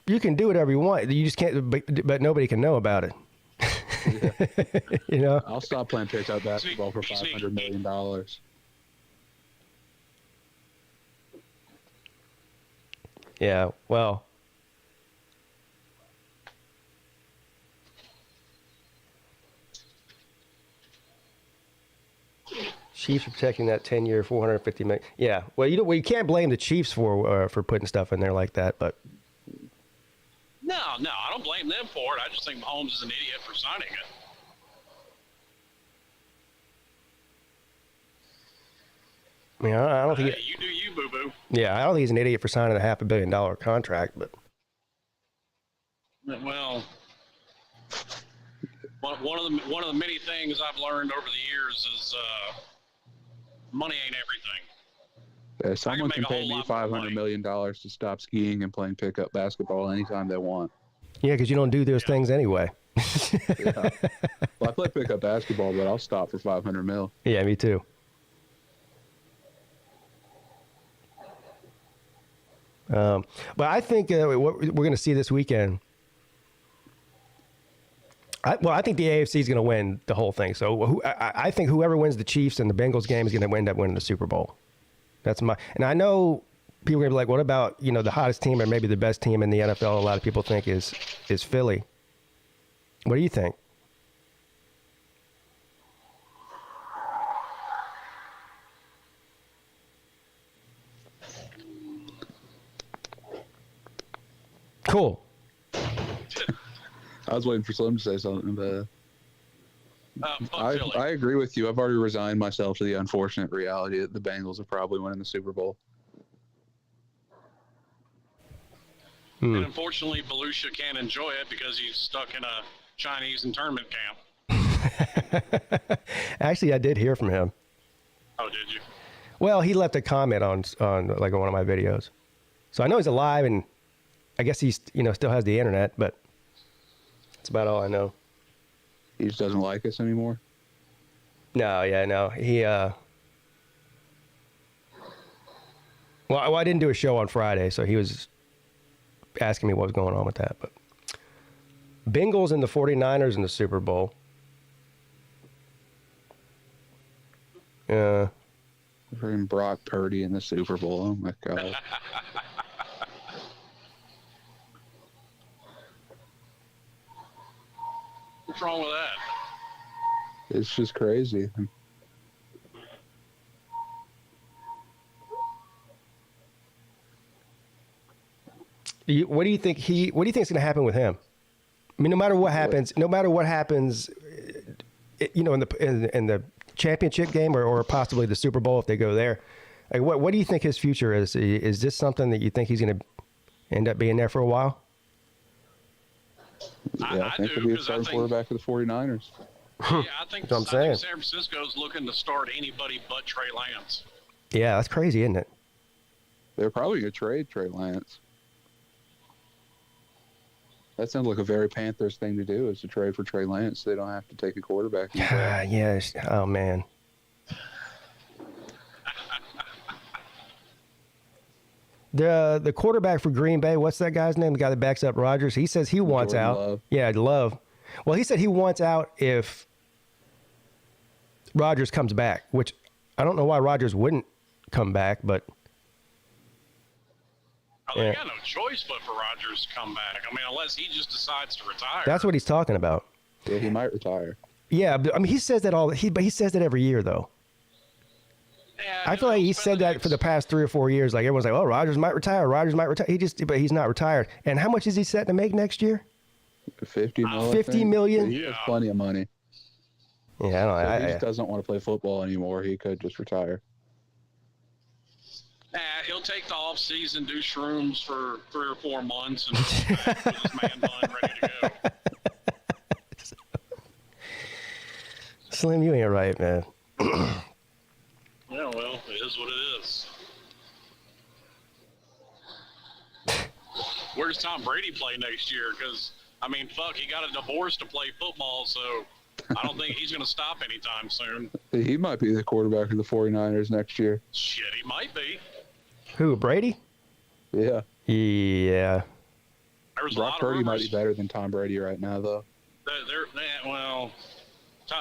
you can do whatever you want. You just can't, but nobody can know about it. Yeah. I'll stop playing pickup basketball for $500 million. Yeah, well, Chiefs are protecting that 10-year, $450 million. Yeah, well, you can't blame the Chiefs for putting stuff in there like that, but. No, I don't blame them for it. I just think Mahomes is an idiot for signing it. I mean, I don't think you do you, boo-boo. Yeah, I don't think he's an idiot for signing a $500 million contract, but. Well, one of the many things I've learned over the years is money ain't everything. Someone can pay me $500 million to stop skiing and playing pickup basketball anytime they want. Yeah, because you don't do those things anyway. Yeah. Well, I play pickup basketball, but I'll stop for 500 mil. Yeah, me too. But I think what we're going to see this weekend. I think the AFC is going to win the whole thing. So I think whoever wins the Chiefs and the Bengals game is going to end up winning the Super Bowl. And I know people are going to be like, what about, the hottest team or maybe the best team in the NFL? A lot of people think is Philly. What do you think? Cool. I was waiting for Slim to say something, but Philly. I agree with you. I've already resigned myself to the unfortunate reality that the Bengals are probably winning the Super Bowl. And unfortunately, Belushi can't enjoy it because he's stuck in a Chinese internment camp. Actually, I did hear from him. Oh, did you? Well, he left a comment on like one of my videos, so I know he's alive, and I guess he's still has the internet, but that's about all I know. He just doesn't like us anymore. No, he well, I didn't do a show on Friday, so he was asking me what was going on with that. But Bengals and the 49ers in the Super Bowl. Yeah. Freaking Brock Purdy in the Super Bowl. Oh my God. What's wrong with that? It's just crazy. What do you think is going to happen with him? I mean, no matter what happens, in the championship game or possibly the Super Bowl if they go there, like what do you think his future is? Is this something that you think he's going to end up being there for a while? Yeah, I think he'll be a starting quarterback of the 49ers. Yeah, I think That's what I'm saying. San Francisco's looking to start anybody but Trey Lance. Yeah, that's crazy, isn't it? They're probably going to trade Trey Lance. That sounds like a very Panthers thing to do, is to trade for Trey Lance so they don't have to take a quarterback. Yes. Oh, man. The quarterback for Green Bay, what's that guy's name? The guy that backs up Rodgers. He says he wants Jordan out. Love. Yeah, Love. Well, he said he wants out if Rodgers comes back, which I don't know why Rodgers wouldn't come back, but They got no choice but for Rodgers to come back. I mean, unless he just decides to retire. that's what he's talking about. Yeah, he might retire. Yeah, but, I mean, he says that but he says that every year, though. Yeah, I feel like he said that for the past 3 or 4 years. Like everyone's like, "Oh, Rodgers might retire. Rodgers might retire." But he's not retired. And how much is he set to make next year? 50 million. 50 million? He has plenty of money. Yeah, I don't know. If he just doesn't want to play football anymore, he could just retire. He'll take the off season, do shrooms for 3 or 4 months, and with his man bun ready to go. Slim, you ain't right, man. Yeah, well, it is what it is. Where's Tom Brady play next year? Because, I mean, fuck, he got a divorce to play football, so I don't think he's going to stop anytime soon. He might be the quarterback of the 49ers next year. Shit, he might be. Who, Brady? Yeah. Yeah. There's Brock Purdy might be better than Tom Brady right now, though.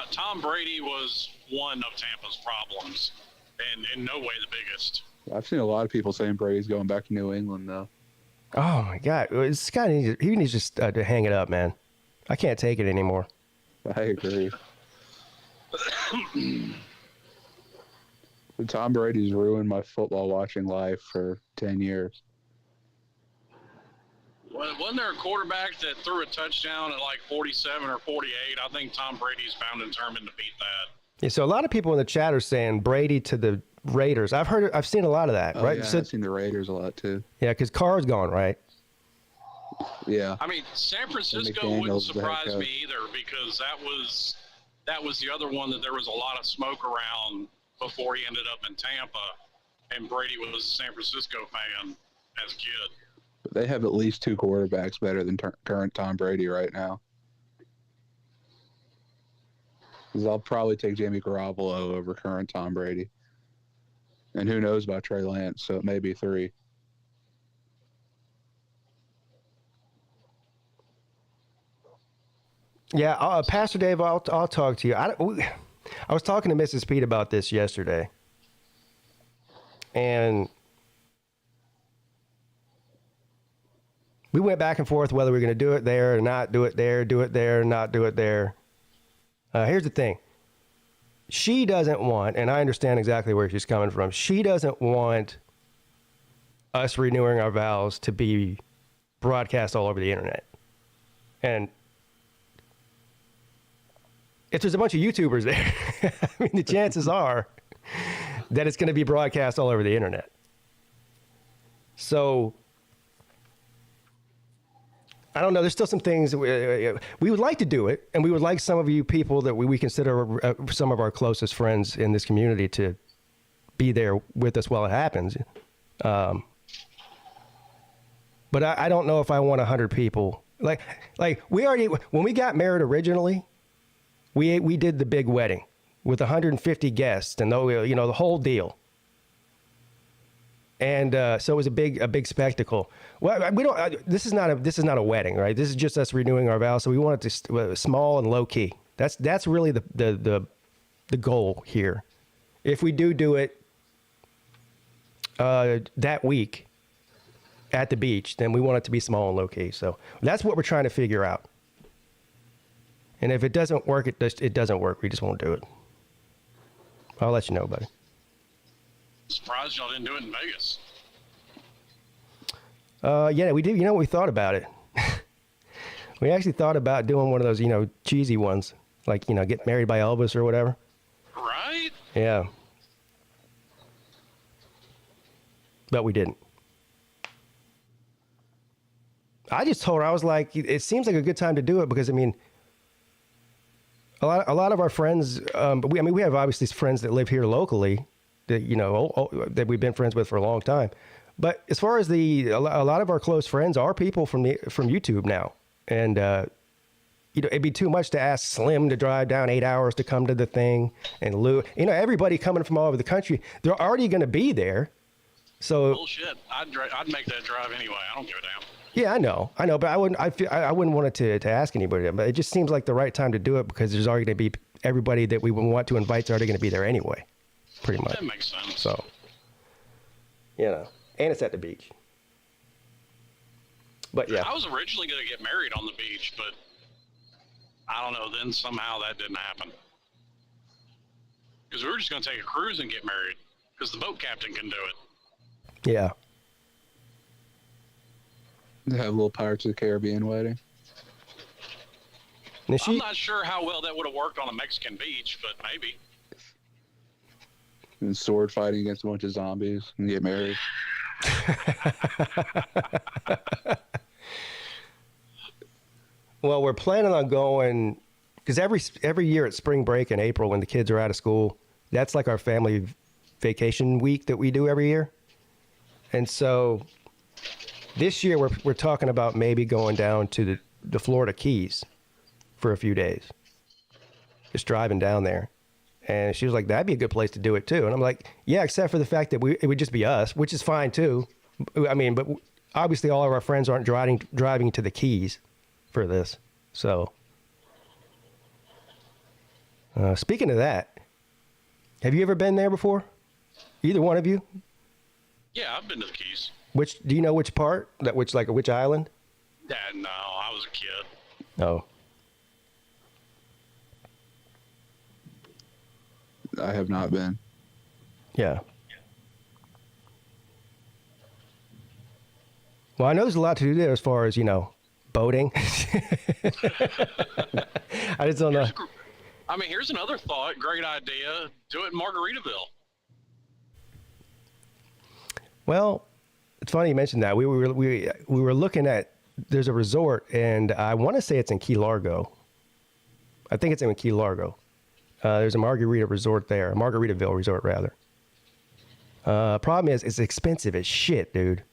Tom Brady was one of Tampa's problems, and in no way the biggest. I've seen a lot of people saying Brady's going back to New England, though. Oh, my God. This guy needs just to hang it up, man. I can't take it anymore. I agree. Tom Brady's ruined my football watching life for 10 years. Well, wasn't there a quarterback that threw a touchdown at like 47 or 48? I think Tom Brady's bound and determined to beat that. Yeah, so a lot of people in the chat are saying Brady to the Raiders. I've seen a lot of that, right? Yeah, So, I've seen the Raiders a lot, too. yeah, because Carr's gone, right? Yeah. I mean, San Francisco McDaniels wouldn't is the head surprise coach. me either, because that was the other one that there was a lot of smoke around before he ended up in Tampa, and Brady was a San Francisco fan as a kid. But they have at least 2 quarterbacks better than current Tom Brady right now. Because I'll probably take Jimmy Garoppolo over current Tom Brady. And who knows about Trey Lance, so it may be 3. Yeah, Pastor Dave, I'll talk to you. I was talking to Mrs. Peete about this yesterday. And we went back and forth whether we were going to do it there or not do it there, not do it there. Here's the thing. She doesn't want, and I understand exactly where she's coming from, she doesn't want us renewing our vows to be broadcast all over the internet. And if there's a bunch of YouTubers there, I mean, the chances are that it's going to be broadcast all over the internet. So, I don't know. There's still some things we would like to do it, and we would like some of you people that we consider some of our closest friends in this community to be there with us while it happens. But I don't know if I want 100 people. Like we already, when we got married originally, we did the big wedding with 150 guests and the whole deal. And so it was a big spectacle. Well, we don't. This is not a wedding, right? This is just us renewing our vows. So we want it to small and low key. That's really the goal here. If we do it that week at the beach, then we want it to be small and low key. So that's what we're trying to figure out. And if it doesn't work, it doesn't work. We just won't do it. I'll let you know, buddy. Surprised y'all didn't do it in Vegas. Yeah, we did. We thought about it. We actually thought about doing one of those, cheesy ones, like, Get Married by Elvis or whatever. Right? Yeah. But we didn't. I just told her, I was like, it seems like a good time to do it because, I mean, a lot of our friends, we have obviously friends that live here locally that, that we've been friends with for a long time. But as far as a lot of our close friends are people from YouTube now. And, it'd be too much to ask Slim to drive down 8 hours to come to the thing. And Lou, everybody coming from all over the country, they're already going to be there. So bullshit. I'd make that drive anyway. I don't give a damn. Yeah, I know, but I wouldn't want it to ask anybody. But it just seems like the right time to do it because there's already going to be everybody that we would want to invite's already going to be there anyway, pretty much. That makes sense. So, and it's at the beach. But yeah, I was originally going to get married on the beach, but I don't know. Then somehow that didn't happen because we were just going to take a cruise and get married because the boat captain can do it. Yeah. Have a little Pirates of the Caribbean wedding. I'm not sure how well that would have worked on a Mexican beach, but maybe. And sword fighting against a bunch of zombies and get married. Well, we're planning on going because every year at spring break in April when the kids are out of school, that's like our family vacation week that we do every year. And so this year we're talking about maybe going down to the Florida Keys for a few days. Just driving down there. And she was like, that'd be a good place to do it too. And I'm like, yeah, except for the fact that it would just be us, which is fine too. I mean, but obviously all of our friends aren't driving to the Keys for this. So speaking of that, have you ever been there before? Either one of you? Yeah, I've been to the Keys. Do you know which part? Which island? Yeah, no, I was a kid. Oh. I have not been. Yeah. Well, I know there's a lot to do there as far as, boating. I just don't know. Here's another thought. Great idea. Do it in Margaritaville. Well, it's funny you mentioned that. We were looking at, there's a resort, and I want to say it's in Key Largo. I think it's in Key Largo. There's a Margaritaville resort there. Problem is, it's expensive as shit, dude.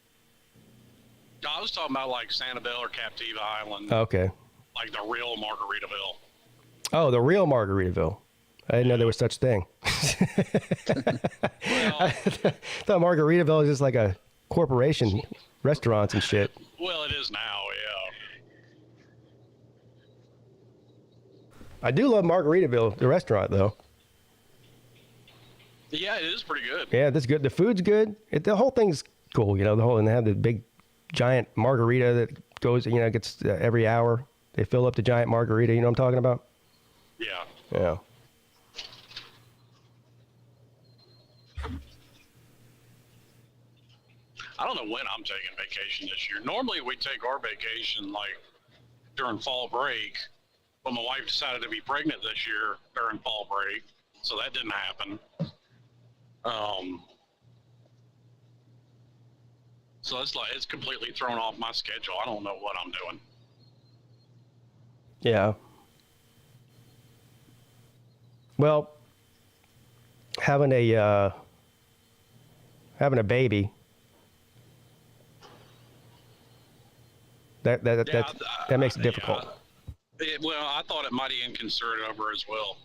I was talking about like Sanibel or Captiva Island. Okay. Like the real Margaritaville. Oh, the real Margaritaville. I didn't know there was such thing. I thought Margaritaville was just like a corporation, restaurants and shit. Well, it is now, yeah. I do love Margaritaville, the restaurant, though. Yeah, it is pretty good. Yeah, that's good. The food's good. The whole thing's cool, you know. And they have the big, giant margarita that goes, you know, gets every hour. They fill up the giant margarita. You know what I'm talking about? Yeah. Yeah. I don't know when I'm taking vacation this year. Normally we take our vacation like during fall break, but my wife decided to be pregnant this year during fall break, so that didn't happen. So it's completely thrown off my schedule. I don't know what I'm doing. Yeah. Well, having a baby. That makes it difficult. Well, I thought it might even consider it over as well.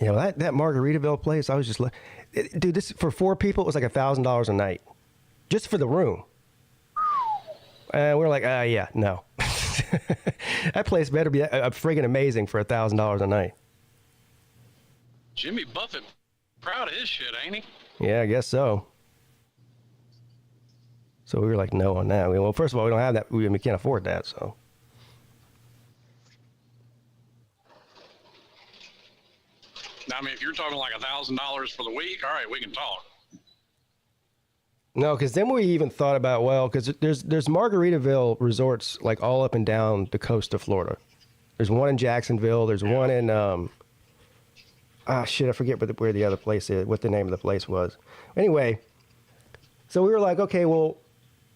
You know, that Margaritaville place, I was just like, dude, this for 4 people, it was like $1,000 a night. Just for the room. And we're like, yeah, no. That place better be friggin' amazing for $1,000 a night. Jimmy Buffett, proud of his shit, ain't he? Yeah, I guess so. So we were like, no on that. Well, first of all, we don't have that. We can't afford that, so. Now, I mean, if you're talking like $1,000 for the week, all right, we can talk. No, because then we even thought about, well, because there's Margaritaville resorts like all up and down the coast of Florida. There's one in Jacksonville. There's one in, I forget where the other place is, what the name of the place was. Anyway, so we were like, okay, well,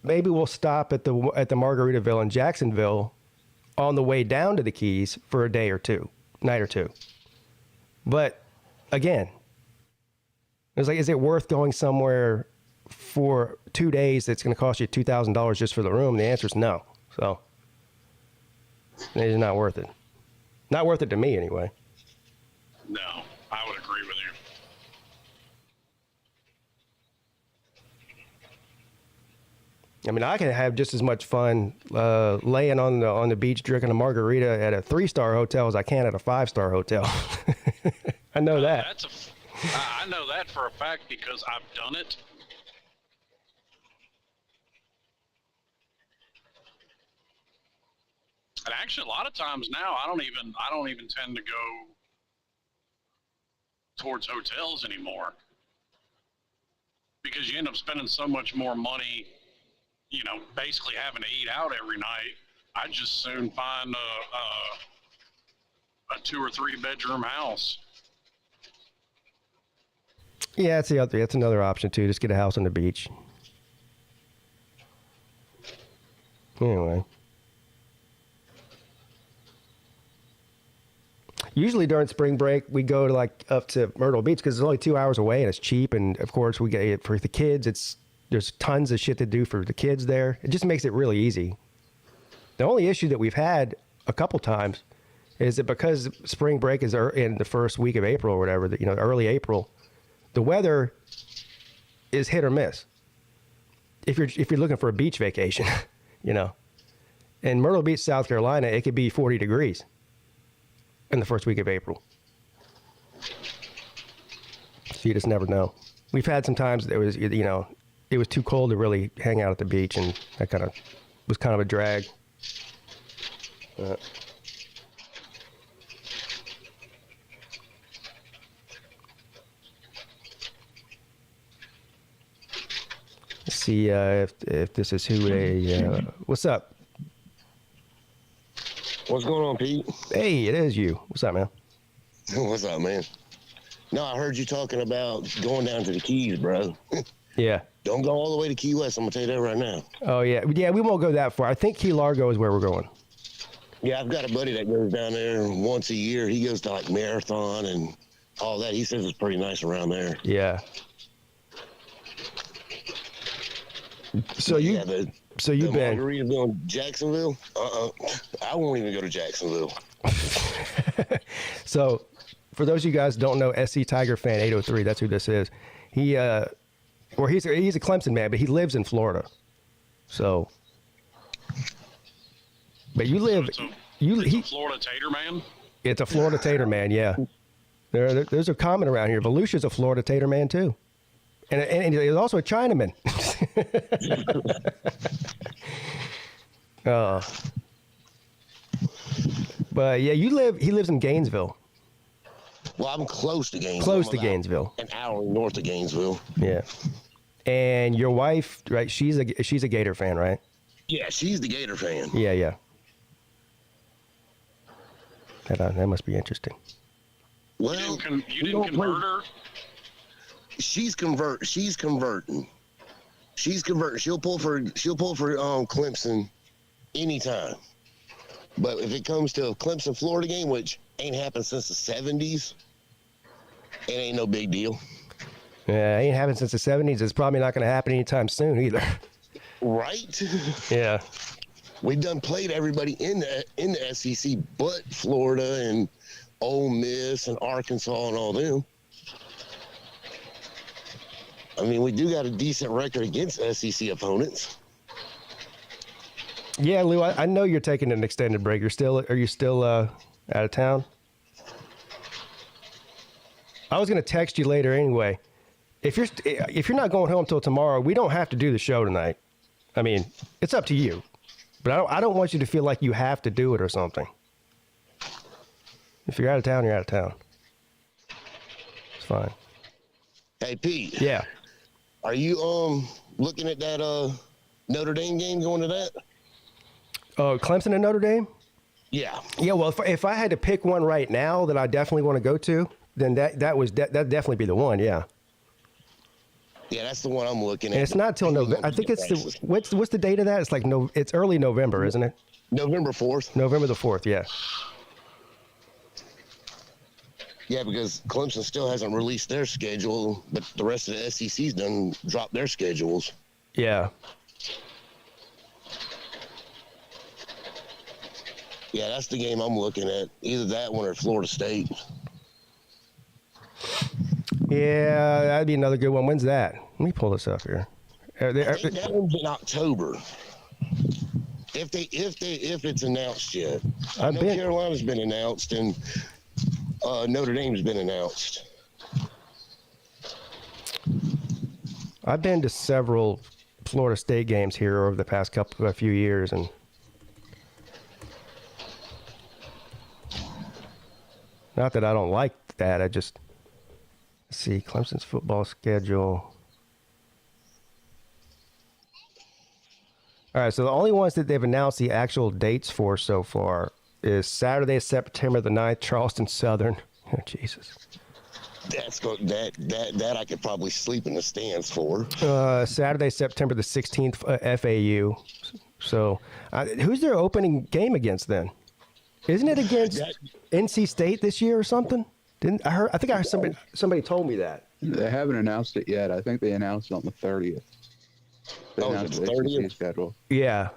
maybe we'll stop at the Margaritaville in Jacksonville on the way down to the Keys for a night or two. But again, it was like, is it worth going somewhere for 2 days that's going to cost you $2,000 just for the room? The answer is no. So it's not worth it. Not worth it to me, anyway. No, I would agree with you. I mean, I can have just as much fun laying on the beach drinking a margarita at a 3-star hotel as I can at a 5-star hotel. I know that. I know that for a fact because I've done it. And actually, a lot of times now, I don't even tend to go towards hotels anymore because you end up spending so much more money, you know, basically having to eat out every night. I'd just soon find a 2 or 3 bedroom house. Yeah, that's another option too. Just get a house on the beach. Anyway. Usually during spring break, we go to up to Myrtle Beach because it's only 2 hours away and it's cheap. And of course, we get it for the kids. There's tons of shit to do for the kids there. It just makes it really easy. The only issue that we've had a couple times is that because spring break is in the first week of April or whatever, early April, the weather is hit or miss. If you're looking for a beach vacation, in Myrtle Beach, South Carolina, it could be 40 degrees in the first week of April. So you just never know. We've had some times that it was too cold to really hang out at the beach, and that was kind of a drag. Let's see if this is who what's up? What's going on, Pete? Hey, it is you. What's up, man? What's up, man? No, I heard you talking about going down to the Keys, bro. Yeah. Don't go all the way to Key West. I'm going to tell you that right now. Oh, yeah. Yeah, we won't go that far. I think Key Largo is where we're going. Yeah, I've got a buddy that goes down there once a year. He goes to Marathon and all that. He says it's pretty nice around there. Yeah. So So you've been Margaritaville, Jacksonville. I won't even go to Jacksonville. So, for those of you guys who don't know, SC Tiger fan 803. That's who this is. He's a Clemson man, but he lives in Florida. So, but you live. It's a Florida Tater man. It's a Florida Tater man. Yeah. There's a comment around here. Volusia's a Florida Tater man too, and he's also a Chinaman. But yeah, he lives in Gainesville. Well, I'm close to Gainesville. Close to I'm Gainesville. an hour north of Gainesville. Yeah. And your wife, right? She's a Gator fan, right? Yeah, she's the Gator fan. Yeah. That must be interesting. Well, you didn't convert her? She's converting. She'll pull for Clemson anytime. But if it comes to a Clemson Florida game, which ain't happened since the 70s, it ain't no big deal. Yeah, it ain't happened since the 70s. It's probably not going to happen anytime soon either. Right? Yeah. We done played everybody in the SEC but Florida and Ole Miss and Arkansas and all them. I mean, we do got a decent record against SEC opponents. Yeah, Lou, I know you're taking an extended break. Are you still out of town? I was going to text you later anyway. If you're not going home till tomorrow, we don't have to do the show tonight. I mean, it's up to you. But I don't want you to feel like you have to do it or something. If you're out of town, you're out of town. It's fine. Hey, Pete. Yeah. Are you looking at that Notre Dame game, going to that? Oh, Clemson and Notre Dame? Yeah. Yeah, well, if I had to pick one right now that I definitely want to go to, then that'd definitely be the one, yeah. Yeah, that's the one I'm looking at. And it's not till November. I think it's what's the date of that? It's like it's early November, isn't it? November 4th. November the 4th, yeah. Yeah, because Clemson still hasn't released their schedule, but the rest of the SEC's done dropped their schedules. Yeah. Yeah, that's the game I'm looking at. Either that one or Florida State. Yeah, that'd be another good one. When's that? Let me pull this up here. I think that one's in October. If it's announced yet. I know Carolina's been announced and Notre Dame's been announced. I've been to several Florida State games here over the past few years, and not that I don't like that. I just see Clemson's football schedule. All right, so the only ones that they've announced the actual dates for so far is Saturday, September the 9th, Charleston Southern. Oh, Jesus. That I could probably sleep in the stands for. Saturday, September the 16th, FAU. So, who's their opening game against then? Isn't it against NC State this year or something? I think I heard somebody told me that. They haven't announced it yet. I think they announced it on the 30th. They announced the 30th schedule. Yeah.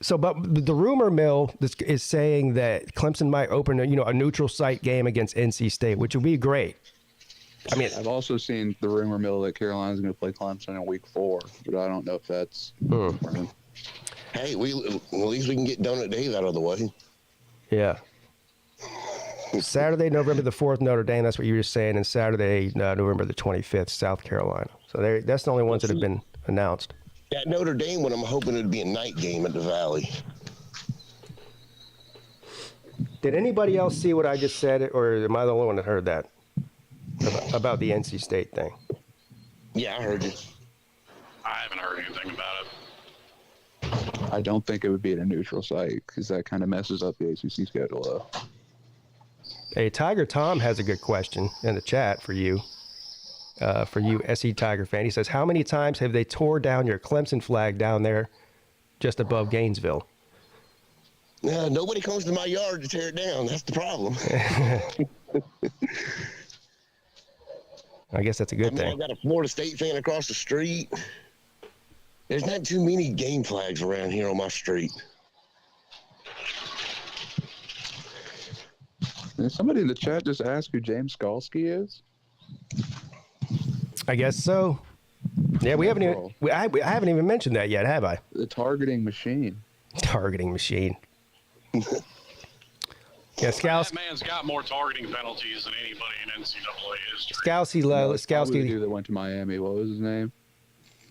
So, but the rumor mill is saying that Clemson might open a neutral site game against NC State, which would be great. I mean, I've also seen the rumor mill that Carolina's going to play Clemson in week 4, but I don't know if that's. Hey, at least we can get Donut Dave out of the way. Yeah. Saturday, November the 4th, Notre Dame. That's what you were just saying. And Saturday, November the 25th, South Carolina. So that's the only ones that have been announced. That Notre Dame one, I'm hoping it'd be a night game at the Valley. Did anybody else see what I just said, or am I the only one that heard that about the NC State thing? Yeah, I heard you. I haven't heard anything about it. I don't think it would be at a neutral site because that kind of messes up the ACC schedule, though. Hey, Tiger Tom has a good question in the chat for you. SC Tiger fan. He says, how many times have they tore down your Clemson flag down there just above Gainesville? Nobody comes to my yard to tear it down. That's the problem. I guess that's a good thing. I got a Florida State fan across the street. There's not too many game flags around here on my street. Did somebody in the chat just ask who James Skalski is? I guess so. Yeah, we haven't even I haven't even mentioned that yet, have I? The targeting machine. Targeting machine. Yeah, That man's got more targeting penalties than anybody in NCAA history. Skalski. The dude that went to Miami. What was his name?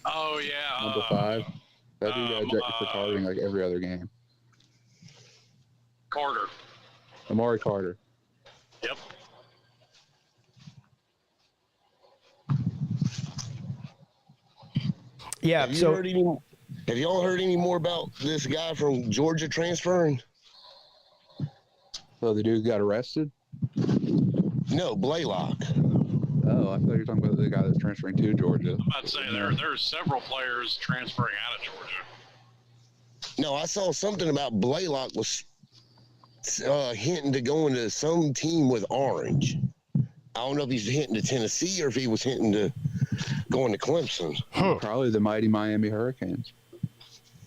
Oh, yeah. Number 5. That dude got ejected for targeting like every other game. Carter. Amari Carter. Yep. Yeah, have y'all heard any more about this guy from Georgia transferring? So the dude got arrested? No, Blaylock. Oh, I thought you were talking about the guy that's transferring to Georgia. I'm about to say there's several players transferring out of Georgia. No, I saw something about Blaylock was hinting to go into some team with Orange. I don't know if he's hinting to Tennessee or if he was hinting to going to Clemson. Probably the mighty Miami Hurricanes.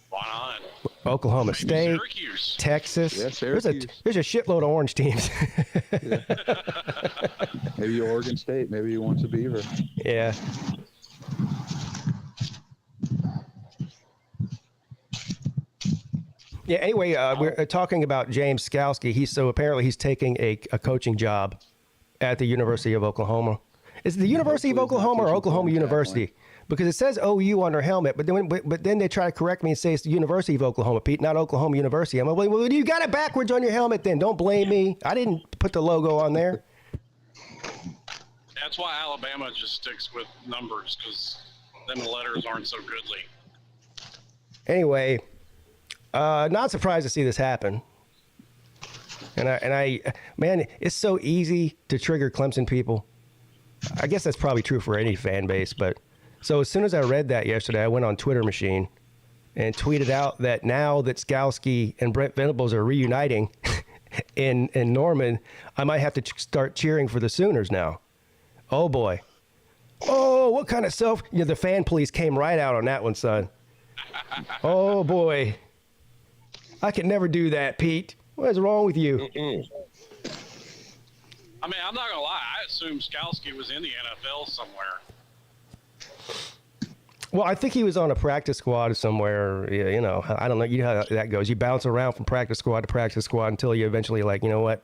Why not? Oklahoma State, Syracuse. Texas. Yeah, Syracuse. There's a shitload of orange teams. Maybe Oregon State. Maybe he wants a Beaver. Yeah. Yeah. Anyway, we're talking about James Skalski. Apparently he's taking a coaching job at the University of Oklahoma. Is it the University of Oklahoma or Oklahoma University? Because it says OU on their helmet, but then they try to correct me and say it's the University of Oklahoma, Pete, not Oklahoma University. I'm like, well, you got it backwards on your helmet then. Don't blame me. I didn't put the logo on there. That's why Alabama just sticks with numbers, because then the letters aren't so goodly. Anyway, not surprised to see this happen. And I, man, it's so easy to trigger Clemson people. I guess that's probably true for any fan base, but so as soon as I read that yesterday, I went on Twitter machine and tweeted out that now that Skalski and Brent Venables are reuniting in Norman, I might have to start cheering for the Sooners now. Oh boy. Oh, what kind of the fan police came right out on that one, son. Oh boy. I could never do that, Pete. What is wrong with you? I mean, I'm not going to lie. I assumed Skalski was in the NFL somewhere. Well, I think he was on a practice squad somewhere. Yeah, you know, I don't know. You know how that goes. You bounce around from practice squad to practice squad until you eventually, like, you know what?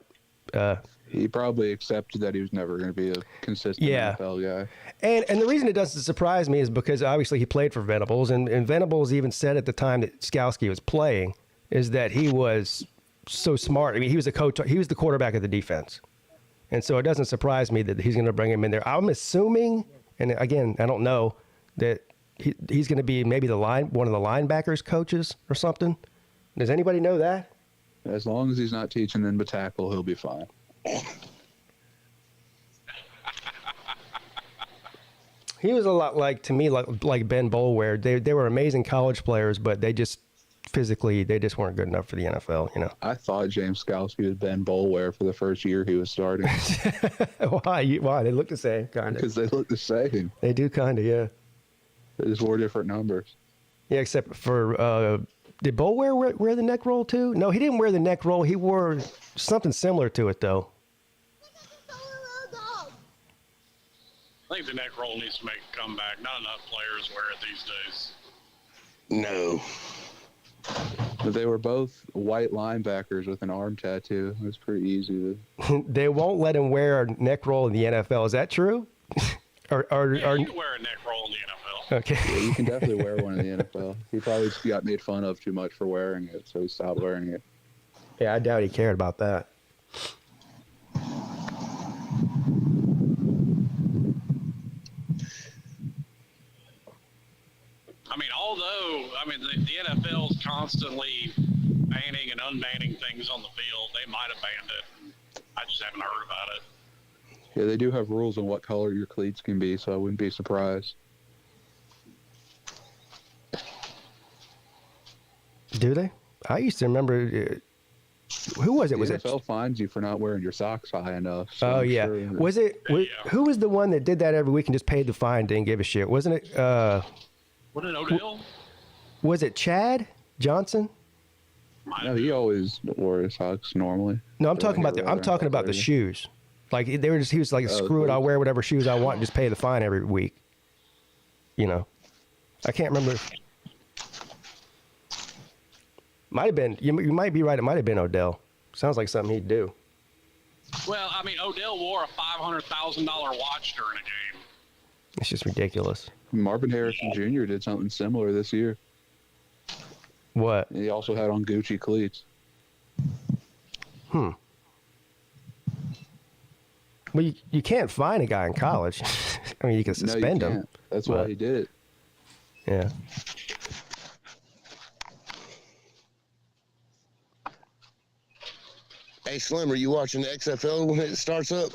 He probably accepted that he was never going to be a consistent NFL guy. And the reason it doesn't surprise me is because obviously he played for Venables, and Venables even said at the time that Skalski was playing is that he was so smart. I mean, he was the coach. He was the quarterback of the defense. And so it doesn't surprise me that he's going to bring him in there. I'm assuming, and again, I don't know, that he's going to be maybe one of the linebackers coaches or something. Does anybody know that? As long as he's not teaching them to tackle, he'll be fine. He was a lot like Ben Boulware. They were amazing college players, but they just physically they just weren't good enough for the NFL. You know. I thought James Skalski was Ben Boulware for the first year he was starting. Why? Why? They look the same, kind of. Because they look the same. They do, kind of, yeah. They just wore different numbers. Yeah, except for did Boulware wear the neck roll too? No, he didn't wear the neck roll. He wore something similar to it though. I think the neck roll needs to make a comeback. Not enough players wear it these days. No. But they were both white linebackers with an arm tattoo. It was pretty easy to... They won't let him wear a neck roll in the NFL. Is that true? You can wear a neck roll in the NFL. Okay. Yeah, you can definitely wear one in the NFL. He probably just got made fun of too much for wearing it, so he stopped wearing it. Yeah, I doubt he cared about that. I mean, the NFL's constantly banning and unbanning things on the field. They might have banned it. I just haven't heard about it. Yeah, they do have rules on what color your cleats can be, so I wouldn't be surprised. Do they? I used to remember. Who was it? Was the NFL fines you for not wearing your socks high enough. So oh, yeah. Sure that... Was it? Who was the one that did that every week and just paid the fine, didn't give a shit? Wasn't it? Wasn't it Odell? Was it Chad Johnson? No, he always wore his socks normally. No, I'm For talking like about a I'm talking about the Thursday. shoes. Like he was like, screw it, I'll wear whatever shoes I want and just pay the fine every week. You know, I can't remember. Might have been. You might be right. It might have been Odell. Sounds like something he'd do. Well, I mean, Odell wore a $500,000 watch during a game. It's just ridiculous. Marvin Harrison Jr. did something similar this year. What? He also had on Gucci cleats. Well, you can't fine a guy in college. I mean, you can No, you suspend him. can't. That's why but- he did it. Yeah. Hey, Slim, are you watching the XFL when it starts up?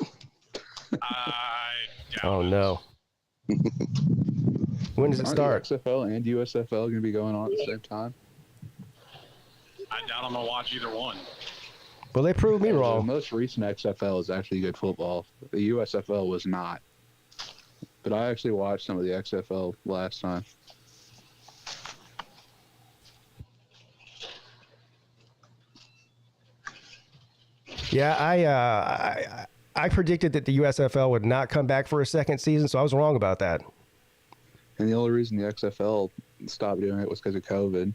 Oh no. When does it start? Aren't the XFL and USFL going to be going on at the same time? I doubt I'm gonna watch either one. Well, they proved me The wrong. most recent XFL is actually good football. The USFL was not. But I actually watched some of the XFL last time. Yeah, I predicted that the USFL would not come back for a second season, so I was wrong about that. And the only reason the XFL stopped doing it was because of COVID.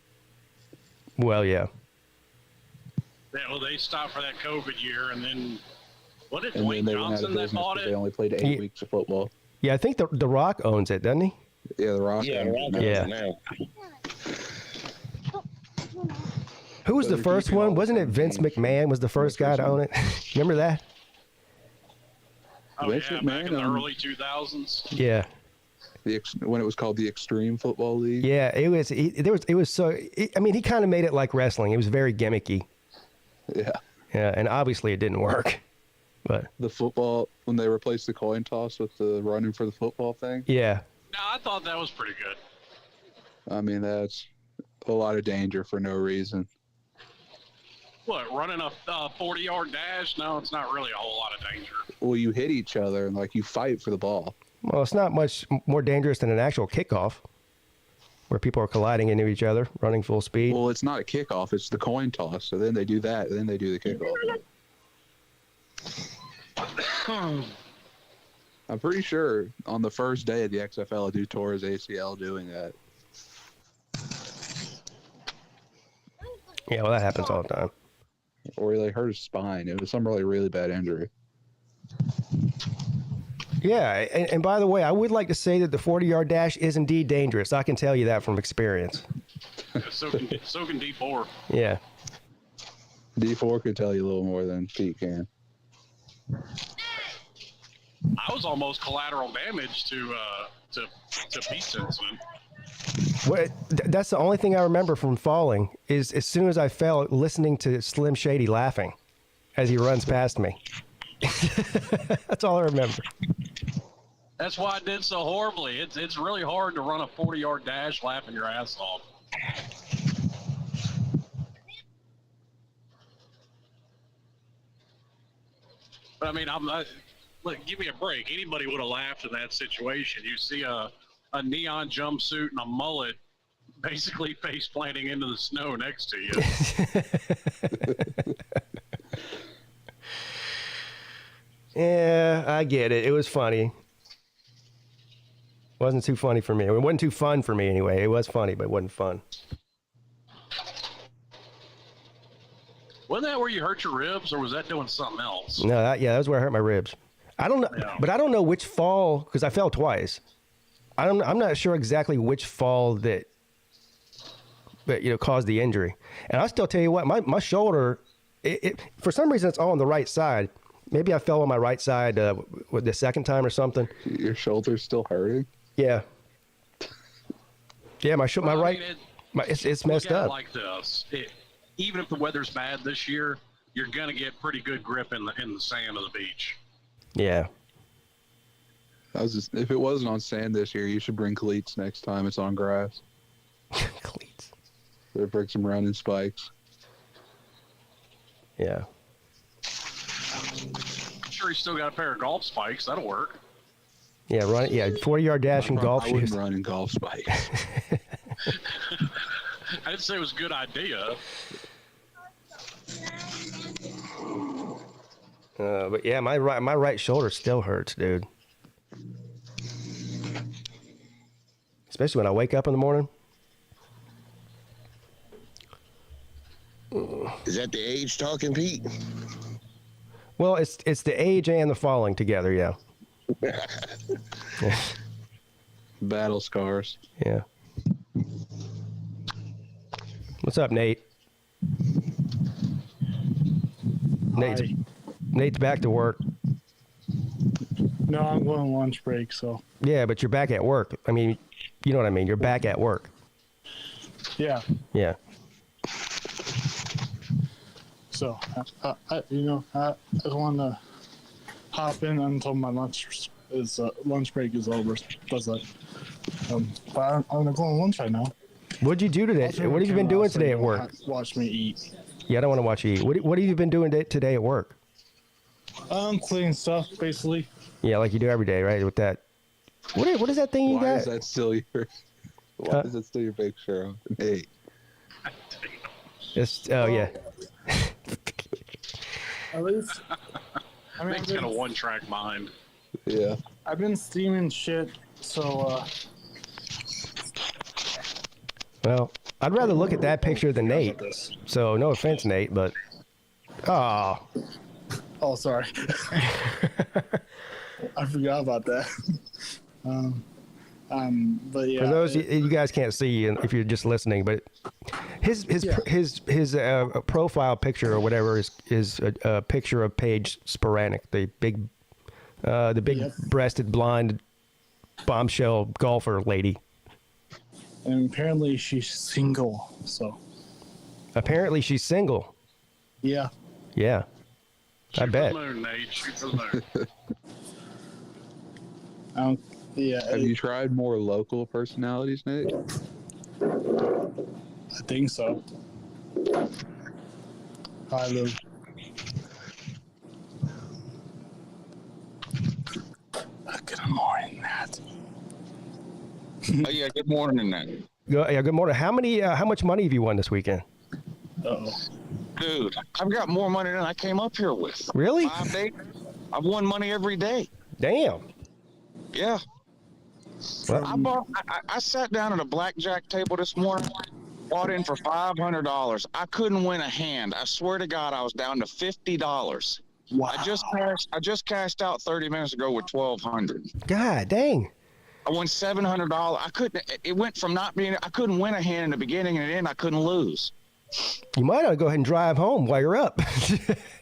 Well, yeah. Yeah, well, they stopped for that COVID year, and then what did And Dwayne then they went out Johnson of that business bought because they it? only played 8 Yeah. weeks of football. Yeah, I think the Rock owns it, doesn't he? Yeah, the Rock. Yeah, Yeah. now. Who was So the they're first keeping all one? the Wasn't it same Vince teams. McMahon was the first guy to own it? Remember that? Oh Vince yeah, back McMahon in the owned- early 2000s. Yeah. When it was called the Extreme Football League. Yeah, it was. I mean, he kind of made it like wrestling. It was very gimmicky. Yeah. Yeah, and obviously it didn't work. But The football, when they replaced the coin toss with the running for the football thing. yeah, No, I thought that was pretty good. I mean, that's a lot of danger for no reason. What, running a 40-yard dash? No, it's not really a whole lot of danger. Well, you hit each other and like you fight for the ball. well, it's not much more dangerous than an actual kickoff, where people are colliding into each other, running full speed. Well, it's not a kickoff; it's the coin toss. So then they do that, and then they do the kickoff. I'm pretty sure on the first day of the XFL, a dude tore his ACL doing that. Yeah, well, that happens all the time. Or he like hurt his spine. It was some really bad injury. Yeah, and by the way, I would like to say that the 40-yard dash is indeed dangerous. I can tell you that from experience. So can D4. Yeah. D4 could tell you a little more than Pete can. I was almost collateral damage to Pete's incident. That's the only thing I remember from falling is as soon as I fell, listening to Slim Shady laughing as he runs past me. That's all I remember. That's why I did so horribly. It's really hard to run a 40-yard dash laughing your ass off. But I mean, look, give me a break. Anybody would have laughed in that situation. You see a neon jumpsuit and a mullet basically face planting into the snow next to you. Yeah, I get it. It was funny. Wasn't too funny for me. It wasn't too fun for me anyway. It was funny, but it wasn't fun. Wasn't that where you hurt your ribs, or was that doing something else? No, that was where I hurt my ribs. I don't know, Yeah. but I don't know which fall because I fell twice. I'm not sure exactly which fall that caused the injury. And I'll still tell you what, my shoulder, it for some reason it's all on the right side. Maybe I fell on my right side the second time or something. Your shoulder's still hurting? Yeah. Yeah, my Well, I right, mean, it's look messed at it up. like this. Even if the weather's bad this year, you're gonna get pretty good grip in the sand of the beach. Yeah. If it wasn't on sand this year, you should bring cleats next time it's on grass. Cleats. Or bring some running spikes. Yeah. I'm sure he's still got a pair of golf spikes. That'll work. Yeah, 40-yard dash and golf I wouldn't shoes. run in golf spikes. I didn't say it was a good idea. But yeah, my right shoulder still hurts, dude. Especially when I wake up in the morning. Is that the age talking, Pete? Well, it's the age and the falling together, yeah. Battle scars. Yeah. What's up, Nate? Nate's back to work. No, I'm going on lunch break, so. Yeah, but you're back at work. I mean, you know what I mean. You're back at work. Yeah. Yeah. So, I just wanted to hop in until my lunch break is over. But I'm going to lunch right now. What'd you do today? What have you been doing today at work? Watch me eat. Yeah, I don't want to watch you eat. What have you been doing today at work? Cleaning stuff, basically. Yeah, like you do every day, right? With that. What is that thing you got? Why is that still your picture on? Hey. Yeah. At least. Nick's got a one-track mind. Yeah. I've been steaming shit, so. Well, I'd rather look at that picture than Nate. So no offense, Nate, but. Oh. Oh, sorry. I forgot about that. But yeah. For those you guys can't see, and if you're just listening, but his profile picture or whatever is a picture of Paige Sporanic, the big breasted blonde bombshell golfer lady. And apparently she's single, so. Apparently she's single. Yeah. Yeah. I bet. Shoot for the moon, Nate. Shoot for the moon. Yeah. Have you tried more local personalities, Nate? I think so. Hi, Lou. Good morning, Matt. Oh yeah, good morning, Nate. Good morning. How much money have you won this weekend? Uh-oh. Dude, I've got more money than I came up here with. Really? 5 days. I've won money every day. Damn. Yeah. I sat down at a blackjack table this morning, bought in for $500. I couldn't win a hand. I swear to God, I was down to $50. Wow. I just cashed out 30 minutes ago with $1,200. God dang. I won $700. It went from I couldn't win a hand in the beginning, and at the end I couldn't lose. You might ought to go ahead and drive home while you're up.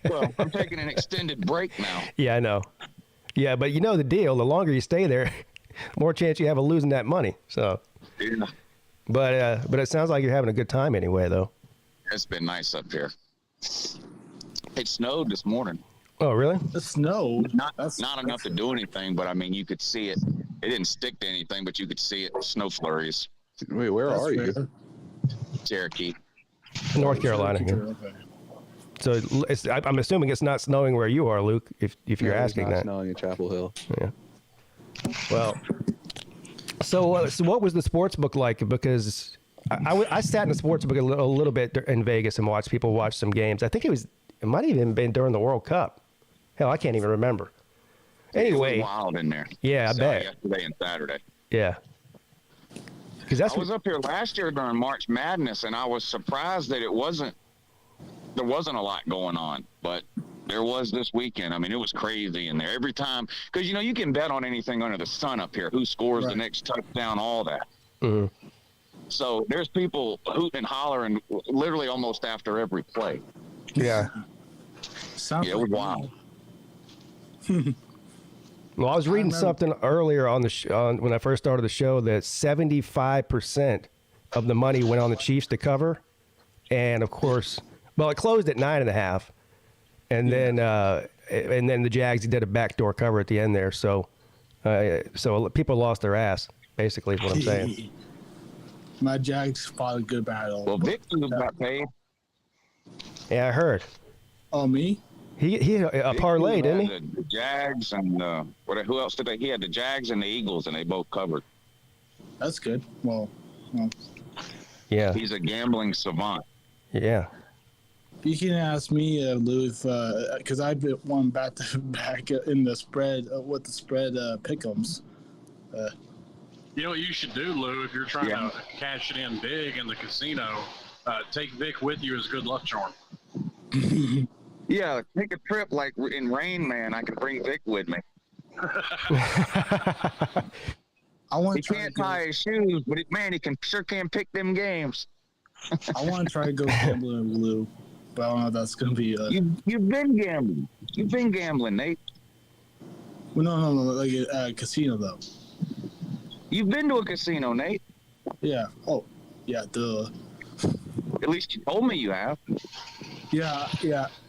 Well, I'm taking an extended break now. Yeah, I know. Yeah, but you know the deal. The longer you stay there, the more chance you have of losing that money. So. Yeah. But it sounds like you're having a good time anyway, though. It's been nice up here. It snowed this morning. Oh, really? It snowed. Not enough to do anything, but I mean, you could see it. It didn't stick to anything, but you could see it. Snow flurries. Wait, where are you? Cherokee. North Carolina. Yeah. So I'm assuming it's not snowing where you are, Luke. If you're asking that. It's not snowing in Chapel Hill. Yeah. Well. So what was the sports book like? Because I sat in the sports book a little bit in Vegas and watched people watch some games. I think it might have even been during the World Cup. Hell, I can't even remember. Anyway, it was wild in there. Yeah, I bet. Yesterday and Saturday. Yeah. Because I was up here last year during March Madness, and I was surprised that there wasn't a lot going on, but there was this weekend. I mean, it was crazy in there every time, because you can bet on anything under the sun up here. Who scores the next touchdown, all that. Mm-hmm. So there's people hooting and hollering literally almost after every play. Yeah. Sounds it was wild. Well, I was reading something earlier on when I first started the show that 75% of the money went on the Chiefs to cover, and of course, well, it closed at 9.5, and then the Jags did a backdoor cover at the end there, so people lost their ass. Basically, is what I'm saying. My Jags fought a good battle. Well, Victor got paid. Yeah, I heard. Oh, me? He a parlay, didn't he? The Jags and who else did they? He had the Jags and the Eagles, and they both covered. That's good. Well. Yeah, Yeah. He's a gambling savant. Yeah. You can ask me, Lou, because I bet one back to back in the spread with the spread pick'ems. You know what you should do, Lou, if you're trying to cash it in big in the casino? Take Vic with you as good luck charm. Yeah, take a trip like in Rain Man. I can bring Vic with me. He can't tie his shoes, but man, he sure can pick them games. I want to try to go gambling with Lou, but I don't know if that's going to be. You've been gambling. You've been gambling, Nate. Well, no, like a casino though. You've been to a casino, Nate. Yeah. Oh, yeah. Duh. At least you told me you have. Yeah.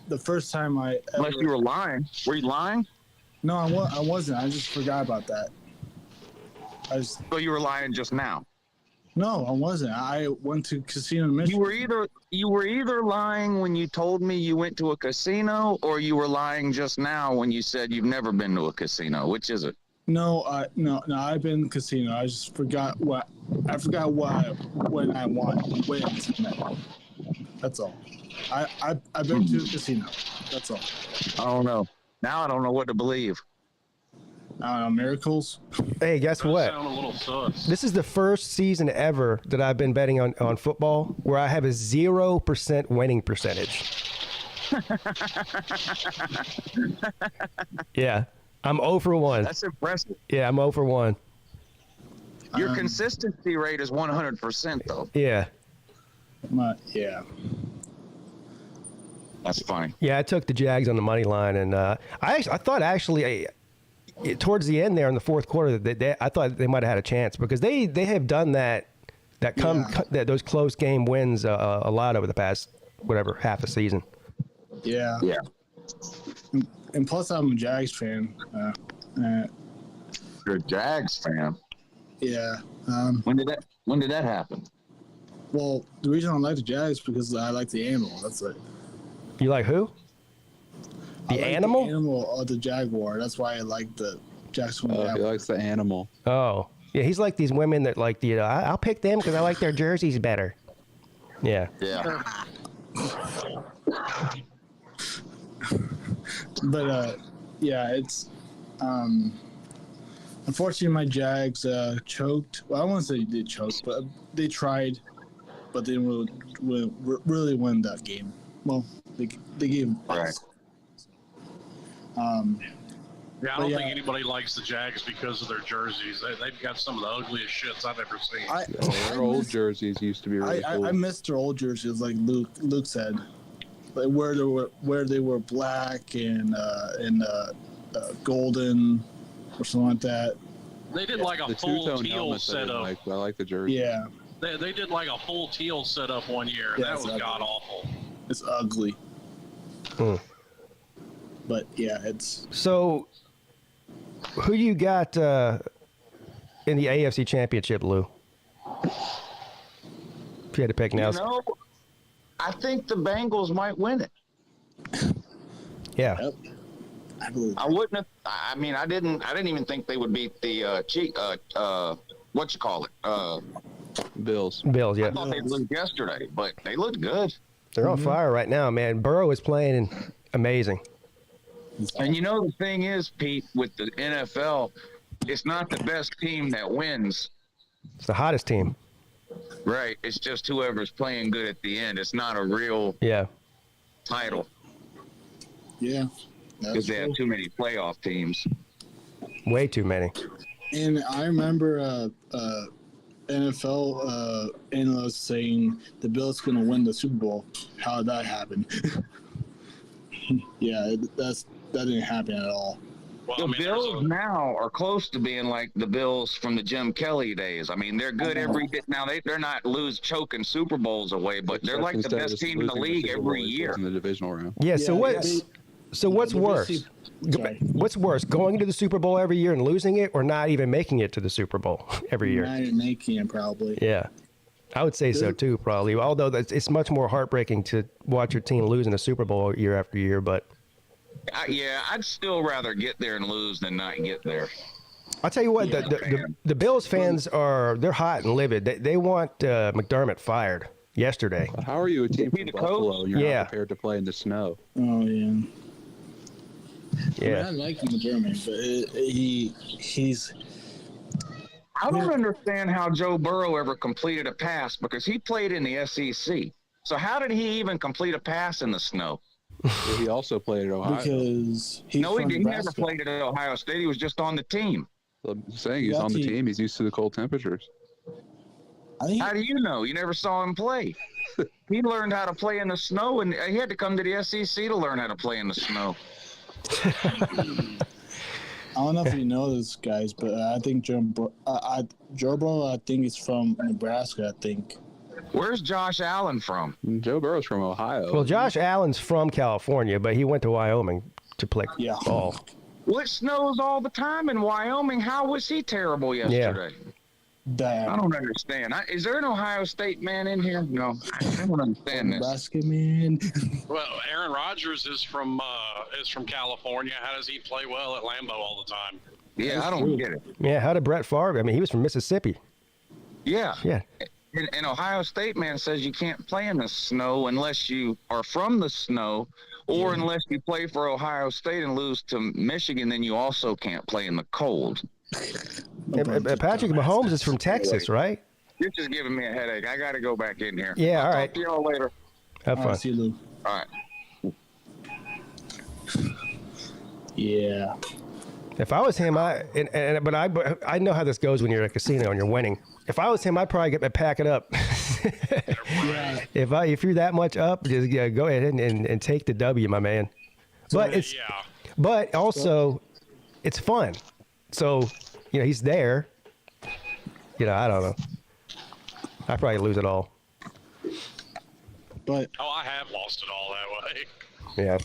The first time unless you were lying. Were you lying? No, I wasn't. I just forgot about that. So you were lying just now. No, I wasn't. I went to casino in Michigan. You were either lying when you told me you went to a casino, or you were lying just now when you said you've never been to a casino. Which is it? No, I've been to casino. I just forgot when I went. That's all. I've been to a casino. That's all. I don't know. Now I don't know what to believe. Miracles. Hey, guess what? Sound a little sus. This is the first season ever that I've been betting on football where I have a 0% winning percentage. Yeah. I'm 0 for 1. That's impressive. Yeah, I'm 0 for 1. Your consistency rate is 100%, though. Yeah. Yeah. That's fine. Yeah, I took the Jags on the money line, and I thought towards the end there in the fourth quarter, I thought they might have had a chance because they have done those close game wins a lot over the past half a season. Yeah. Yeah. And plus, I'm a Jags fan. You're a Jags fan. Yeah. When did that happen? Well, the reason I like the Jags because I like the animal. That's it. You like who? The animal? The animal or the Jaguar. That's why I like the Jacksonville Jaguars. He likes the animal. Oh. Yeah, he's like these women that like I'll pick them because I like their jerseys better. Yeah. Yeah. But yeah, it's unfortunately my Jags choked. Well, I won't say they choked, but they tried, but they didn't really win that game. Well, they gave right. Yeah, I don't think anybody likes the Jags because of their jerseys. They've got some of the ugliest shits I've ever seen. Their old jerseys used to be really cool. I missed their old jerseys, like Luke said, like where they were black and golden or something like that. They did like a full teal setup. I like the jersey. Yeah. They did like a full teal setup one year, and that was god awful. It's ugly. But yeah, it's so. Who you got in the AFC Championship, Lou? If you had to pick now. I think the Bengals might win it. Yeah. Yep. I wouldn't have. I mean, I didn't even think they would beat the Bills. Bills, yeah. I thought they'd lose yesterday, but they looked good. They're on fire right now, man. Burrow is playing amazing. And you know the thing is, Pete, with the NFL, it's not the best team that wins. It's the hottest team. Right. It's just whoever's playing good at the end. It's not a real title. Yeah. Because they have too many playoff teams. Way too many. And I remember NFL analysts saying the Bills going to win the Super Bowl. How did that happen? Yeah, that didn't happen at all. Well, the Bills now are close to being like the Bills from the Jim Kelly days. I mean, they're good every – now they're not choking Super Bowls away, but they're like the best team in the league every year. In the divisional round. Yeah, so what's worse? What's worse, going to the Super Bowl every year and losing it, or not even making it to the Super Bowl every year? Not even making it, probably. Yeah. I would say so, too, probably. Although it's much more heartbreaking to watch your team lose in a Super Bowl year after year, but... Yeah, I'd still rather get there and lose than not get there. I'll tell you what, the Bills fans they're hot and livid. They want McDermott fired yesterday. How are you a team from Buffalo and you're not prepared to play in the snow? Oh, yeah. Yeah. I like McDermott, but he's... I don't understand how Joe Burrow ever completed a pass because he played in the SEC. So how did he even complete a pass in the snow? He also played at Ohio. Because he didn't. He never played at Ohio State. He was just on the team. I'm saying he's on the team. He's used to the cold temperatures. How do you know? You never saw him play. He learned how to play in the snow, and he had to come to the SEC to learn how to play in the snow. I don't know if you know this, guys, but I think Joe Burrow, I think, is from Nebraska, I think. Where's Josh Allen from? Joe Burrow's from Ohio. Well, Josh Allen's from California, but he went to Wyoming to play ball. What snows all the time in Wyoming? How was he terrible yesterday? Yeah. I don't understand. Is there an Ohio State man in here? No, I don't understand this. Basket man. Well, Aaron Rodgers is from California. How does he play well at Lambeau all the time? Yeah, I don't get it. Yeah, how did Brett Favre? I mean, he was from Mississippi. Yeah. Yeah. An Ohio State man says you can't play in the snow unless you are from the snow, or unless you play for Ohio State and lose to Michigan, then you also can't play in the cold. Patrick Mahomes is from Texas, right? This is giving me a headache. I got to go back in here. Yeah, all right. Talk to y'all later. Have fun. See you, Lou. All right. Yeah. If I was him, but I know how this goes when you're at a casino and you're winning. If I was him, I'd probably pack it up. If you're that much up, just go ahead and take the W, my man. But also, it's fun. So, he's there. I don't know. I'd probably lose it all. But I have lost it all that way. Yeah.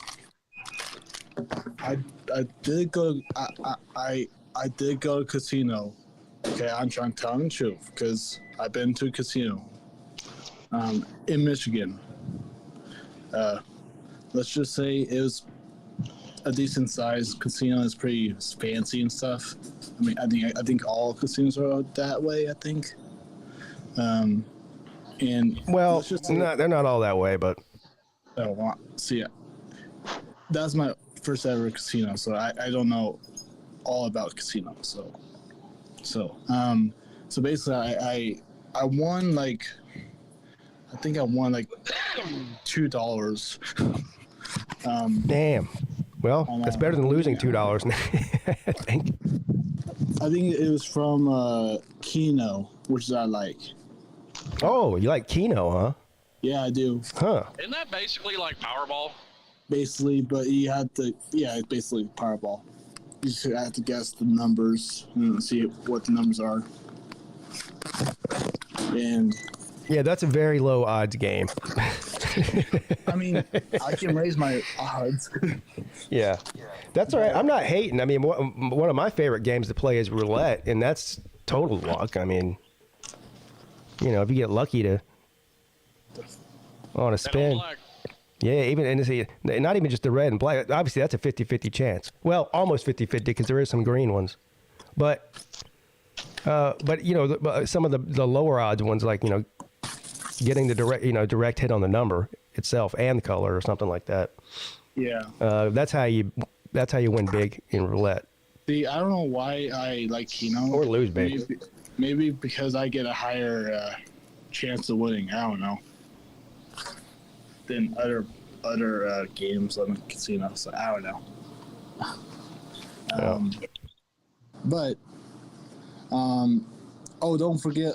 I did go. I did go to casino. Okay, I'm trying to tell the truth because I've been to a casino in Michigan. Let's just say it was a decent sized casino. It's pretty fancy and stuff. I mean, I think all casinos are that way. I think. And well, they're not all that way, but. See, that's my first ever casino, so I don't know all about casinos. So basically, I won I think I won $2. Damn. Well, that's better than losing $2. I think. I think it was from Keno, which I like. Oh, you like Keno, huh? Yeah, I do. Huh. Isn't that basically like Powerball? Basically, but you had to. Yeah, it's basically Powerball. You just have to guess the numbers and see what the numbers are. And yeah, that's a very low odds game. I mean, I can raise my odds. Yeah, that's all right. I'm not hating. I mean, one of my favorite games to play is roulette, and that's total luck. I mean, if you get lucky on a spin. Yeah, and not even just the red and black. Obviously, that's a 50-50 chance. Well, almost 50-50 because there is some green ones. But some of the lower odds ones, like, getting the direct hit on the number itself and the color or something like that. Yeah. That's how you win big in roulette. See, I don't know why I like Keno. Or lose big. Maybe because I get a higher chance of winning. I don't know. Than other games on the casino, so I don't know. But don't forget,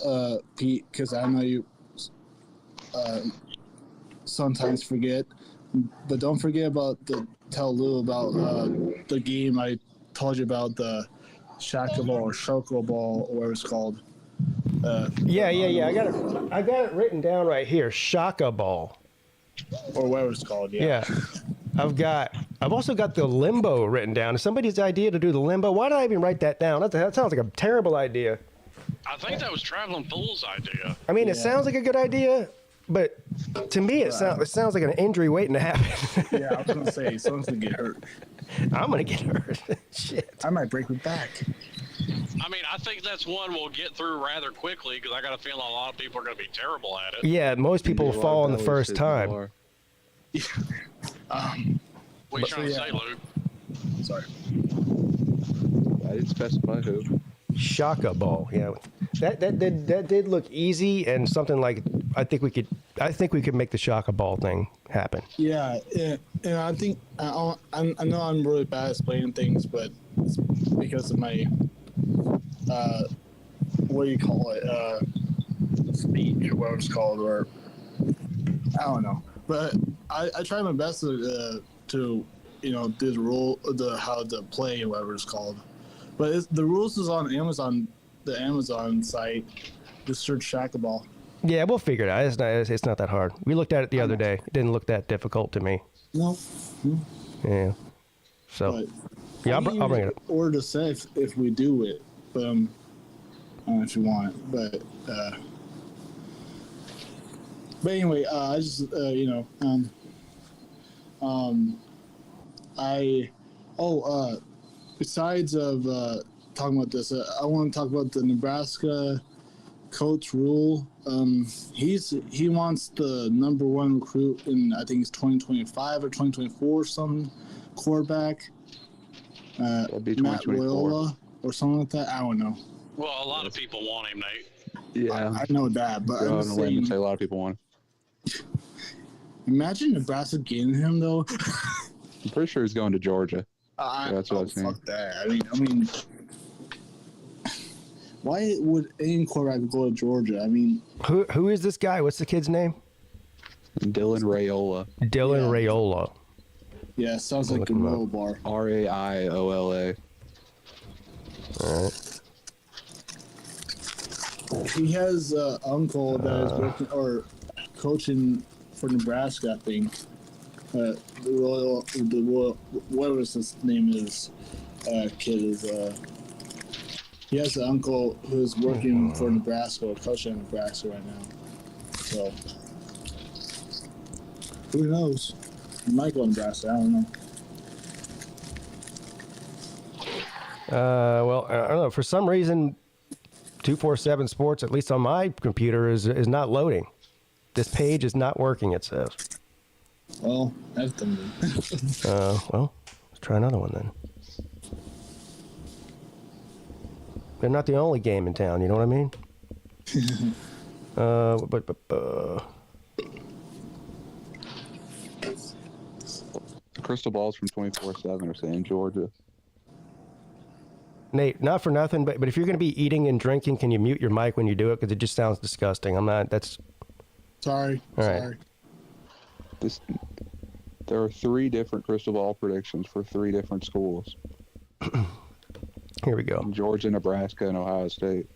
Pete, because I know you sometimes forget, but don't forget tell Lou about the game I told you about, the Shaka Ball or Shoko Ball, or whatever it's called. Yeah. I got it written down right here. Shaka Ball. Or whatever it's called, yeah. I've also got the limbo written down. It's somebody's idea to do the limbo. Why did I even write that down? That sounds like a terrible idea. I think that was Traveling Fool's idea. I mean, it sounds like a good idea, but to me, it sounds like an injury waiting to happen. Yeah, I was going to say, someone's going to get hurt. I'm going to get hurt. Shit. I might break my back. I mean, I think that's one we'll get through rather quickly because I got a feeling a lot of people are going to be terrible at it. Yeah, most people fall on the first time. What are you trying to say, Luke? Sorry. I didn't specify who. Shaka ball, yeah. That did look easy and something like I think we could make the Shaka ball thing happen. Yeah, and I think I know I'm really bad at explaining things, but it's because of my what do you call it? Speech or whatever it's called, or I don't know. But I try my best to do the how to play, whatever it's called. But the rules is on Amazon, the Amazon site. Just search Shaka-Ball. Yeah, we'll figure it out. It's not that hard. We looked at it the other day. It didn't look that difficult to me. No. Yeah. So, yeah, I'll bring it up. Or to say if we do it, but I don't know if you want it, but anyway, I just besides of talking about this, I want to talk about the Nebraska coach Rule. He wants the number one recruit in, I think it's 2025 or 2024 something, quarterback. It'll be Matt 2024 Loyola or something like that. I don't know. Well, a lot of people want him, Nate. Yeah, I know that, but I'm just saying, say a lot of people want him. Imagine Nebraska getting him though. I'm pretty sure he's going to Georgia. That's what I've seen. Fuck that. I mean, why would any quarterback go to Georgia? I mean, who is this guy? What's the kid's name? Dylan Raiola. Dylan Raiola. Yeah, sounds like a roll bar. Raiola. All right. He has an uncle that is working or coaching for Nebraska, I think. Whatever his name is, kid is. He has an uncle who's working for Nebraska or coaching in Nebraska right now. So who knows? He might go to Nebraska. I don't know. Well, I don't know. For some reason, 247 Sports, at least on my computer, is not loading. This page is not working, it says. Well, that's them. Well, let's try another one then. They're not the only game in town, you know what I mean? The crystal balls from 24/7 are saying Georgia. Nate, not for nothing, but if you're going to be eating and drinking, can you mute your mic when you do it? Because it just sounds disgusting. I'm not, that's... Sorry. All sorry. Right. There are 3 different crystal ball predictions for 3 different schools. Here we go. Georgia, Nebraska, and Ohio State.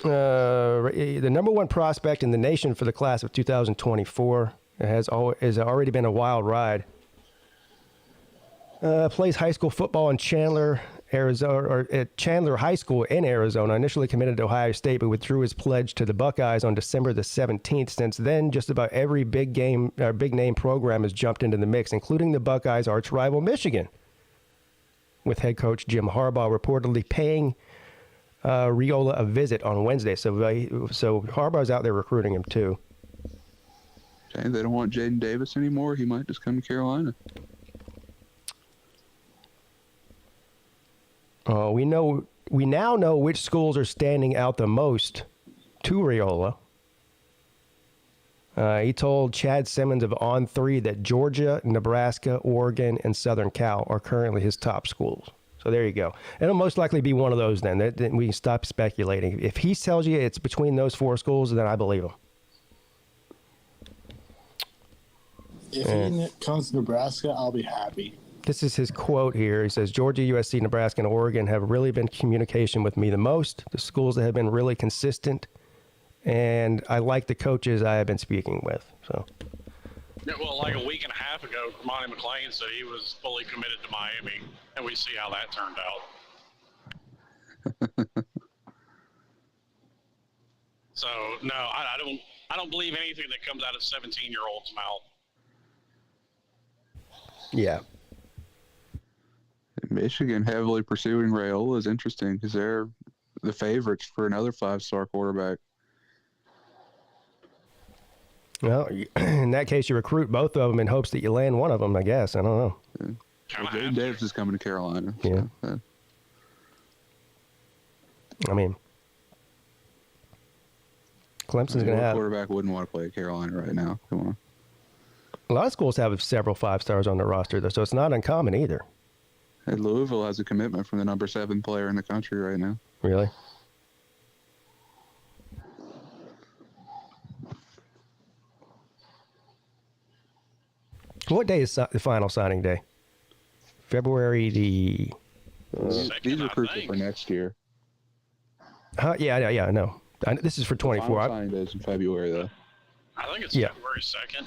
The number one prospect in the nation for the class of 2024 has already been a wild ride. Plays high school football in Chandler, Arizona, or at Chandler High School in Arizona. Initially committed to Ohio State, but withdrew his pledge to the Buckeyes on December the 17th. Since then, just about every big name program has jumped into the mix, including the Buckeyes' arch rival Michigan, with head coach Jim Harbaugh reportedly paying Raiola a visit on Wednesday. So Harbaugh's out there recruiting him too. Saying they don't want Jaden Davis anymore. He might just come to Carolina. We now know which schools are standing out the most to Raiola. He told Chad Simmons of On3 that Georgia, Nebraska, Oregon, and Southern Cal are currently his top schools. So there you go. It'll most likely be one of those then. Then we can stop speculating. If he tells you it's between those 4 schools, then I believe him. If he comes to Nebraska, I'll be happy. This is his quote here. He says, Georgia, USC, Nebraska, and Oregon have really been communication with me the most. The schools that have been really consistent. And I like the coaches I have been speaking with. So, yeah, well, like a week and a half ago, Monty McClain said he was fully committed to Miami, and we see how that turned out. So, no, I don't believe anything that comes out of 17-year-old's mouth. Yeah. Michigan heavily pursuing Raiola is interesting because they're the favorites for another 5-star quarterback. Well, in that case, you recruit both of them in hopes that you land one of them, I guess. I don't know. Well, Jay Davis is coming to Carolina. Yeah. So, I mean, Clemson's going to have... quarterback wouldn't want to play at Carolina right now. Come on. A lot of schools have several 5-stars on their roster, though, so it's not uncommon either. And Louisville has a commitment from the number 7 player in the country right now. Really? What day is the final signing day? February the... These recruits are for next year. Yeah, I know. This is for 24. Final signing day is in February, though. I think it's Yeah. February 2nd.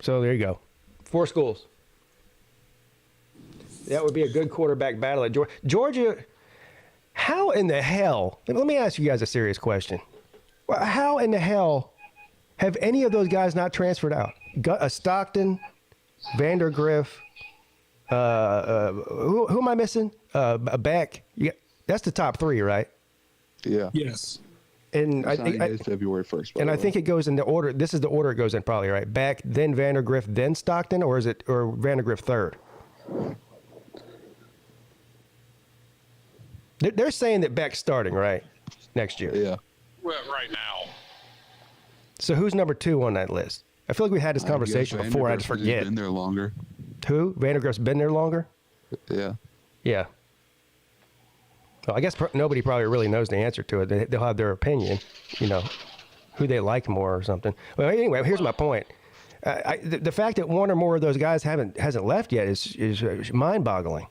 So there you go. 4 schools. That would be a good quarterback battle at Georgia. Georgia, how in the hell, let me ask you guys a serious question. How in the hell have any of those guys not transferred out? Stockton, Vandergriff, who am I missing? Beck. That's the top 3, right? Yeah. Yes. And I Signing think day is February 1st. and I think it goes in the order. This is the order it goes in, probably, right? Beck, then Vandergriff, then Stockton, or Vandergriff third? They're saying that Beck's starting, right, next year. Yeah. Well, right now. So who's number 2 on that list? I feel like we had this conversation before. I just forget. Been there longer. Who? Vandergriff's been there longer? Yeah. Yeah. Well, I guess nobody probably really knows the answer to it. They'll have their opinion, who they like more or something. Well, anyway, here's my point. The fact that one or more of those guys hasn't left yet is mind-boggling.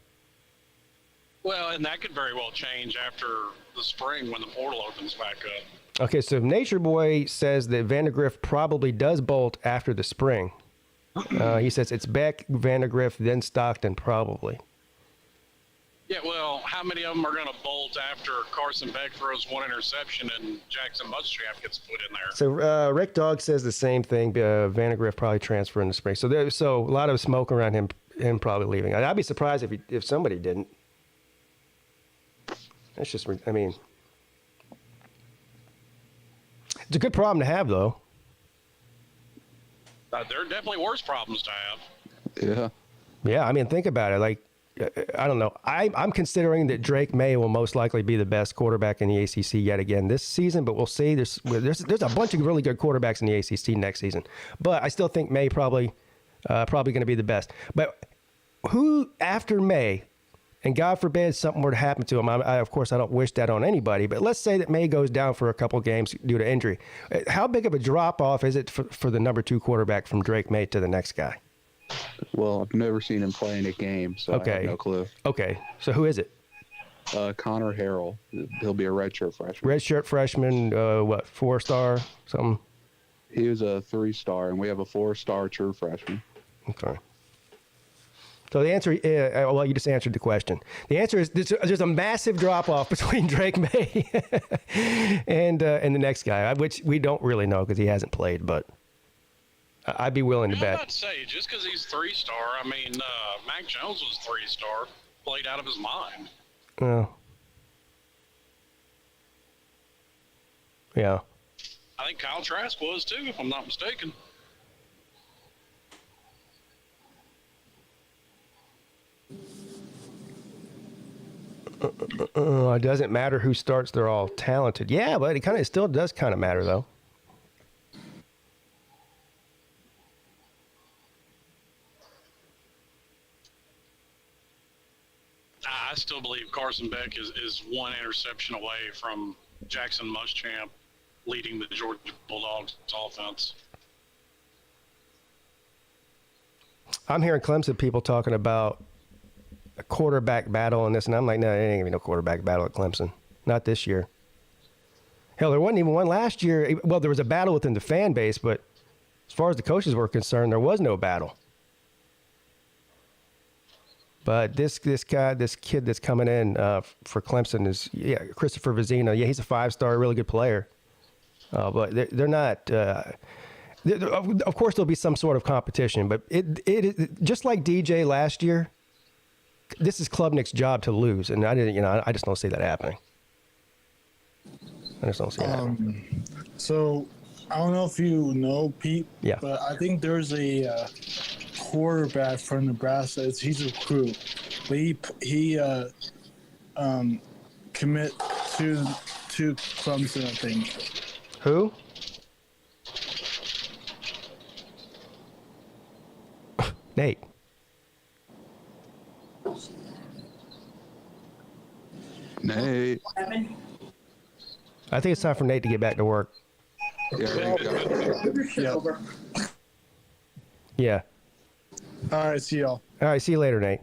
Well, and that could very well change after the spring when the portal opens back up. Okay, so Nature Boy says that Vandergriff probably does bolt after the spring. He says it's Beck, Vandergriff, then Stockton, probably. Yeah, well, how many of them are going to bolt after Carson Beck throws one interception and Jackson Muschamp gets put in there? So Rick Dog says the same thing. Vandergriff probably transfer in the spring. So a lot of smoke around him probably leaving. I'd be surprised if somebody didn't. It's just, I mean, it's a good problem to have, though. There are definitely worse problems to have. Yeah. Yeah, I mean, think about it. Like, I don't know. I'm considering that Drake May will most likely be the best quarterback in the ACC yet again this season, but we'll see. There's a bunch of really good quarterbacks in the ACC next season, but I still think May probably going to be the best. But who after May, and God forbid something were to happen to him, of course I don't wish that on anybody, but let's say that May goes down for a couple games due to injury. How big of a drop off is it for the number 2 quarterback from Drake May to the next guy? Well, I've never seen him play in a game, so I have no clue. Okay, so who is it? Connor Harrell. He'll be a redshirt freshman. Redshirt freshman, 4-star, something? He was a 3-star, and we have a 4-star true freshman. Okay. So the answer, well, you just answered the question. The answer is there's a massive drop-off between Drake May and the next guy, which we don't really know because he hasn't played, but I'd be willing to bet. I'm about to say, just because he's 3-star, I mean, Mac Jones was 3-star, played out of his mind. Yeah. I think Kyle Trask was too, if I'm not mistaken. It doesn't matter who starts; they're all talented. Yeah, but it still does kind of matter, though. I still believe Carson Beck is one interception away from Jackson Muschamp leading the Georgia Bulldogs offense. I'm hearing Clemson people talking about a quarterback battle and this, and I'm like, no, there ain't gonna be no quarterback battle at Clemson. Not this year. Hell, there wasn't even one last year. Well, there was a battle within the fan base, but as far as the coaches were concerned, there was no battle. But this kid that's coming in for Clemson is Christopher Vizina. Yeah, he's a 5-star, really good player. But they're not. Of course, there'll be some sort of competition, but it just like DJ last year. This is Klubnik's job to lose, and I just don't see that happening. I just don't see that happening. So I don't know if you know Pete, but I think there's a quarterback from Nebraska. He's a recruit, but he commit to Clemson, I think. Who? Nate. Nate. I think it's time for Nate to get back to work. Yeah. All right, see y'all. All right, see you later, Nate.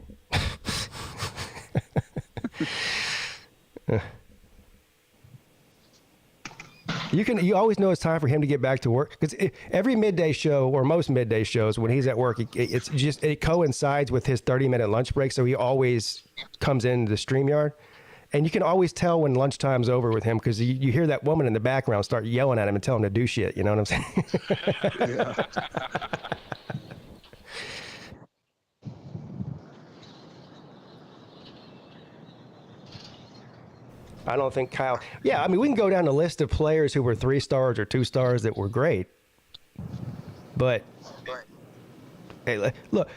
You always know it's time for him to get back to work, because every midday show, or most midday shows, when he's at work, it coincides with his 30-minute lunch break, so he always comes into the StreamYard. And you can always tell when lunchtime's over with him, because you hear that woman in the background start yelling at him and tell him to do shit. You know what I'm saying? Yeah. I don't think Kyle. Yeah, I mean, we can go down the list of players who were 3 stars or 2 stars that were great. But hey, look,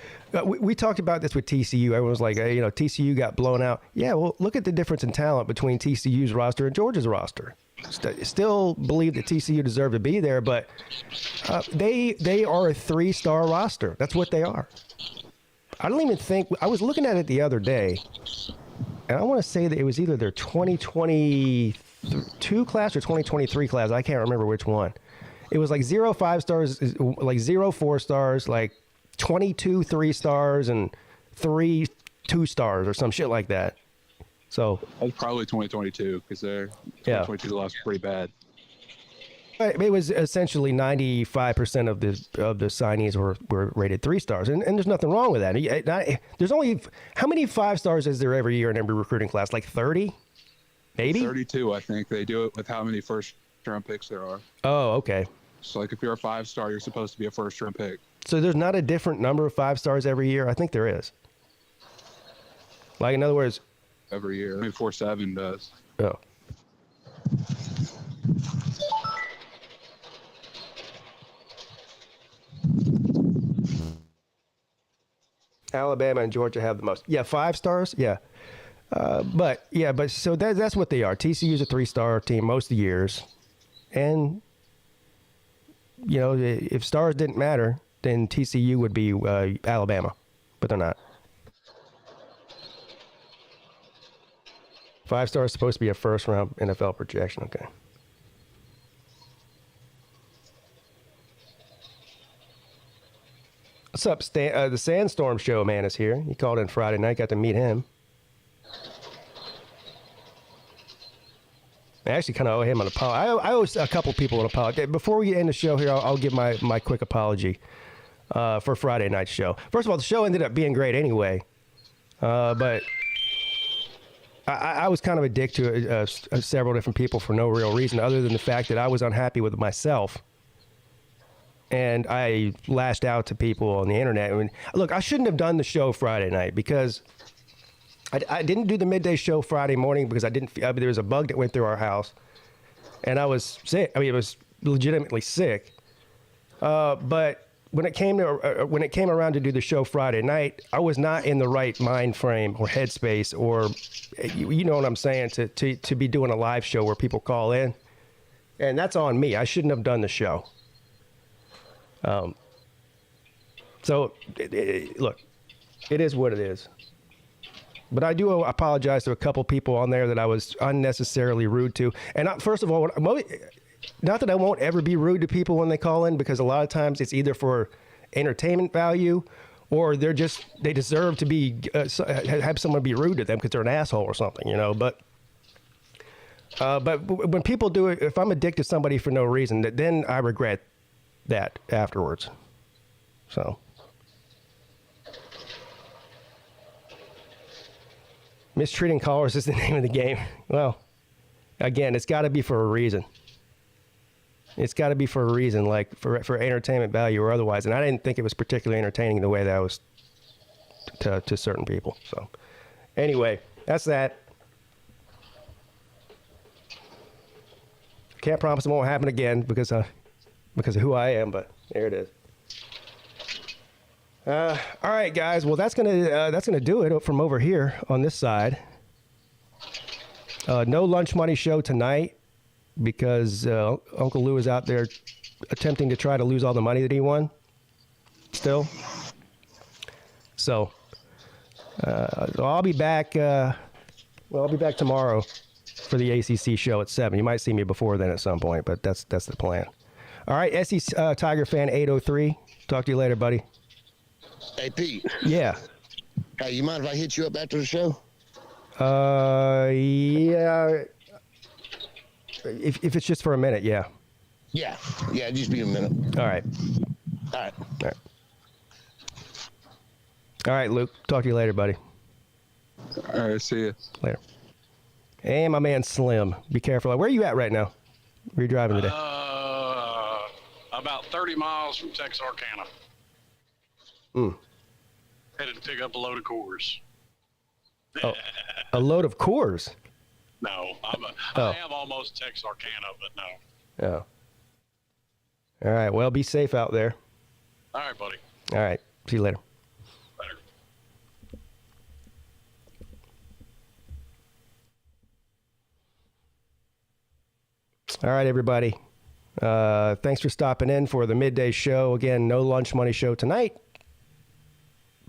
we talked about this with TCU. Everyone's like, hey, TCU got blown out. Yeah, well, look at the difference in talent between TCU's roster and Georgia's roster. Still believe that TCU deserved to be there, but they are a 3-star roster. That's what they are. I don't even think. I was looking at it the other day, and I want to say that it was either their 2022 class or 2023 class. I can't remember which one. It was like 0 5 stars, like 0 4 stars, like 22 3 stars, and 3 2 stars, or some shit like that. So that's probably 2022, because their 2022 lost pretty bad. It was essentially 95% of the signees were rated 3 stars, and there's nothing wrong with that. There's only, how many 5 stars is there every year in every recruiting class? Like 30, maybe 32. I think they do it with how many first-round picks there are. Oh, okay. So like if you're a 5-star, you're supposed to be a first-round pick. So there's not a different number of 5 stars every year? I think there is. Like, in other words, every year. I mean, 4-7 does. Oh. Alabama and Georgia have the most. Yeah, 5 stars. Yeah. But so that's what they are. TCU's a 3-star team most of the years. And, if stars didn't matter, then TCU would be Alabama. But they're not. 5 stars is supposed to be a first-round NFL projection. Okay. What's up, Stan? The Sandstorm Show man is here. He called in Friday night. Got to meet him. I actually kind of owe him an apology. I owe a couple people an apology. Before we end the show here, I'll give my quick apology for Friday night's show. First of all, the show ended up being great anyway. But I was kind of a dick to several different people for no real reason other than the fact that I was unhappy with myself. And I lashed out to people on the internet. I mean, look, I shouldn't have done the show Friday night, because I didn't do the midday show Friday morning because there was a bug that went through our house, and I was sick. I mean, it was legitimately sick. But when it came around to do the show Friday night, I was not in the right mind frame or headspace, or you know what I'm saying, to be doing a live show where people call in, and that's on me. I shouldn't have done the show. So look, it is what it is. But I do apologize to a couple people on there that I was unnecessarily rude to. And first of all, not that I won't ever be rude to people when they call in, because a lot of times it's either for entertainment value, or they deserve to be have someone be rude to them because they're an asshole or something, But when people do it, if I'm a dick to somebody for no reason, then I regret that afterwards. So Mistreating callers is the name of the game. Well, again, it's got to be for a reason. It's got to be for a reason, like for entertainment value or otherwise. And I didn't think it was particularly entertaining the way that was to certain people. So, anyway, that's that. Can't promise it won't happen again because of who I am, but there it is. All right, guys. Well, that's gonna do it from over here on this side. No lunch money show tonight because Uncle Lou is out there attempting to try to lose all the money that he won. Still. So I'll be back. I'll be back tomorrow for the ACC show at 7. You might see me before then at some point, but that's the plan. All right, SC Tiger fan 803. Talk to you later, buddy. Hey, Pete. Yeah. Hey, you mind if I hit you up after the show? Yeah. If it's just for a minute, yeah. Yeah, just be a minute. All right. All right. All right, Luke. Talk to you later, buddy. All right, see you. Later. And my man Slim. Be careful. Where are you at right now? Where are you driving today? About 30 miles from Texarkana. Headed to pick up a load of Coors. Oh, a load of Coors? No, I am almost Texarkana, but no. Oh. All right. Well, be safe out there. All right, buddy. All right. See you later. Later. All right, everybody. Thanks for stopping in for the midday show. Again, no lunch money show tonight,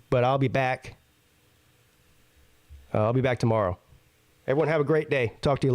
but I'll be back. I'll be back tomorrow. Everyone have a great day. Talk to you later.